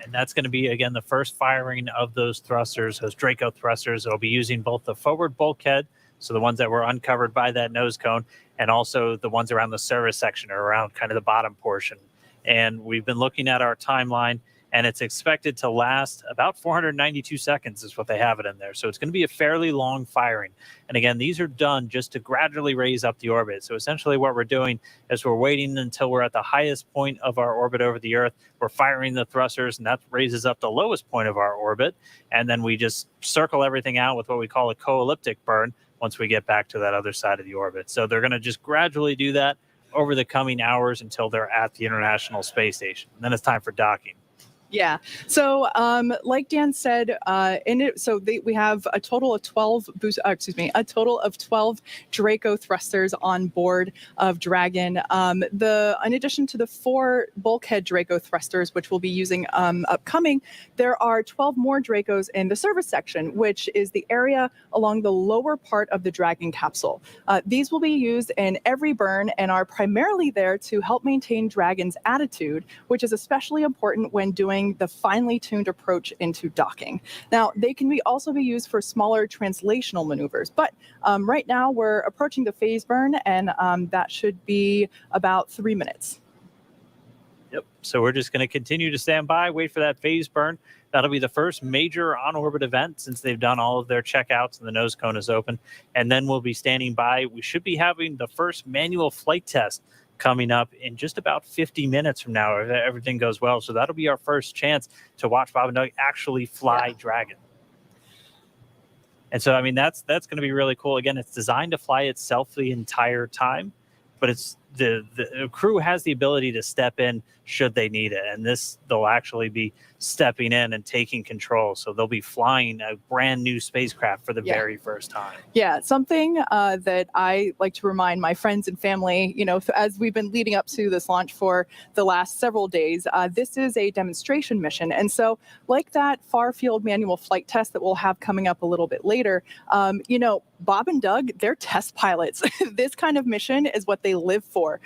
And that's going to be, again, the first firing of those thrusters, those Draco thrusters. It'll be using both the forward bulkhead, so the ones that were uncovered by that nose cone, and also the ones around the service section or around kind of the bottom portion. And we've been looking at our timeline, and it's expected to last about 492 seconds is what they have it in there. So it's going to be a fairly long firing. And again, these are done just to gradually raise up the orbit. So essentially what we're doing is we're waiting until we're at the highest point of our orbit over the Earth. We're firing the thrusters, and that raises up the lowest point of our orbit. And then we just circle everything out with what we call a co-elliptic burn once we get back to that other side of the orbit. So they're going to just gradually do that over the coming hours until they're at the International Space Station. And then it's time for docking. Yeah. So, like Dan said, we have a total of 12 a total of 12 Draco thrusters on board of Dragon. In addition to the 4 bulkhead Draco thrusters, which we'll be using upcoming, there are 12 more Dracos in the service section, which is the area along the lower part of the Dragon capsule. These will be used in every burn and are primarily there to help maintain Dragon's attitude, which is especially important when doing the finely tuned approach into docking. Now, they can also be used for smaller translational maneuvers, but right now we're approaching the phase burn, and that should be about 3 minutes. Yep. So we're just going to continue to stand by, wait for that phase burn. That'll be the first major on-orbit event since they've done all of their checkouts and the nose cone is open. And then we'll be standing by. We should be having the first manual flight test coming up in just about 50 minutes from now, if everything goes well. So that'll be our first chance to watch Bob and Doug actually fly Dragon. And so, I mean, that's going to be really cool. Again, it's designed to fly itself the entire time, but it's the crew has the ability to step in should they need it. And they'll actually be stepping in and taking control. So they'll be flying a brand new spacecraft for the very first time. Yeah, something that I like to remind my friends and family, as we've been leading up to this launch for the last several days, this is a demonstration mission. And so like that far field manual flight test that we'll have coming up a little bit later, Bob and Doug, they're test pilots. This kind of mission is what they live for. before.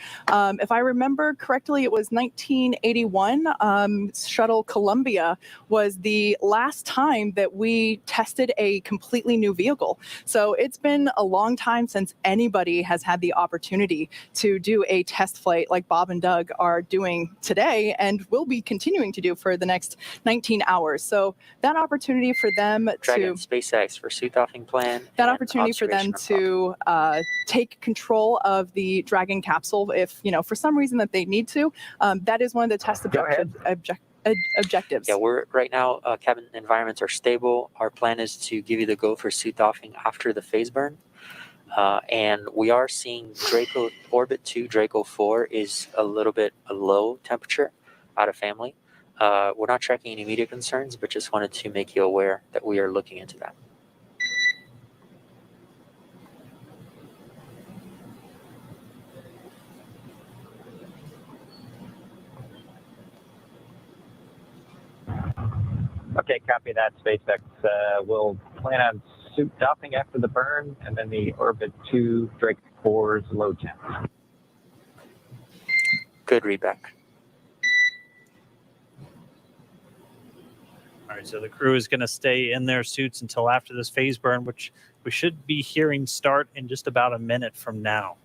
If I remember correctly, it was 1981. Shuttle Columbia was the last time that we tested a completely new vehicle. So it's been a long time since anybody has had the opportunity to do a test flight like Bob and Doug are doing today and will be continuing to do for the next 19 hours. So that opportunity for them Dragon to SpaceX for suit doffing plan. that and opportunity for them observation to take control of the Dragon capsule if, for some reason that they need to, that is one of the test objectives. Yeah, we're right now, cabin environments are stable. Our plan is to give you the go for suit doffing after the phase burn. And we are seeing Draco Orbit 2, Draco 4 is a little bit a low temperature out of family. We're not tracking any immediate concerns, but just wanted to make you aware that we are looking into that. Okay, copy that. SpaceX will plan on suit doffing after the burn, and then the Orbit 2 Draco 4's low temp. Good readback. All right, so the crew is going to stay in their suits until after this phase burn, which we should be hearing start in just about a minute from now.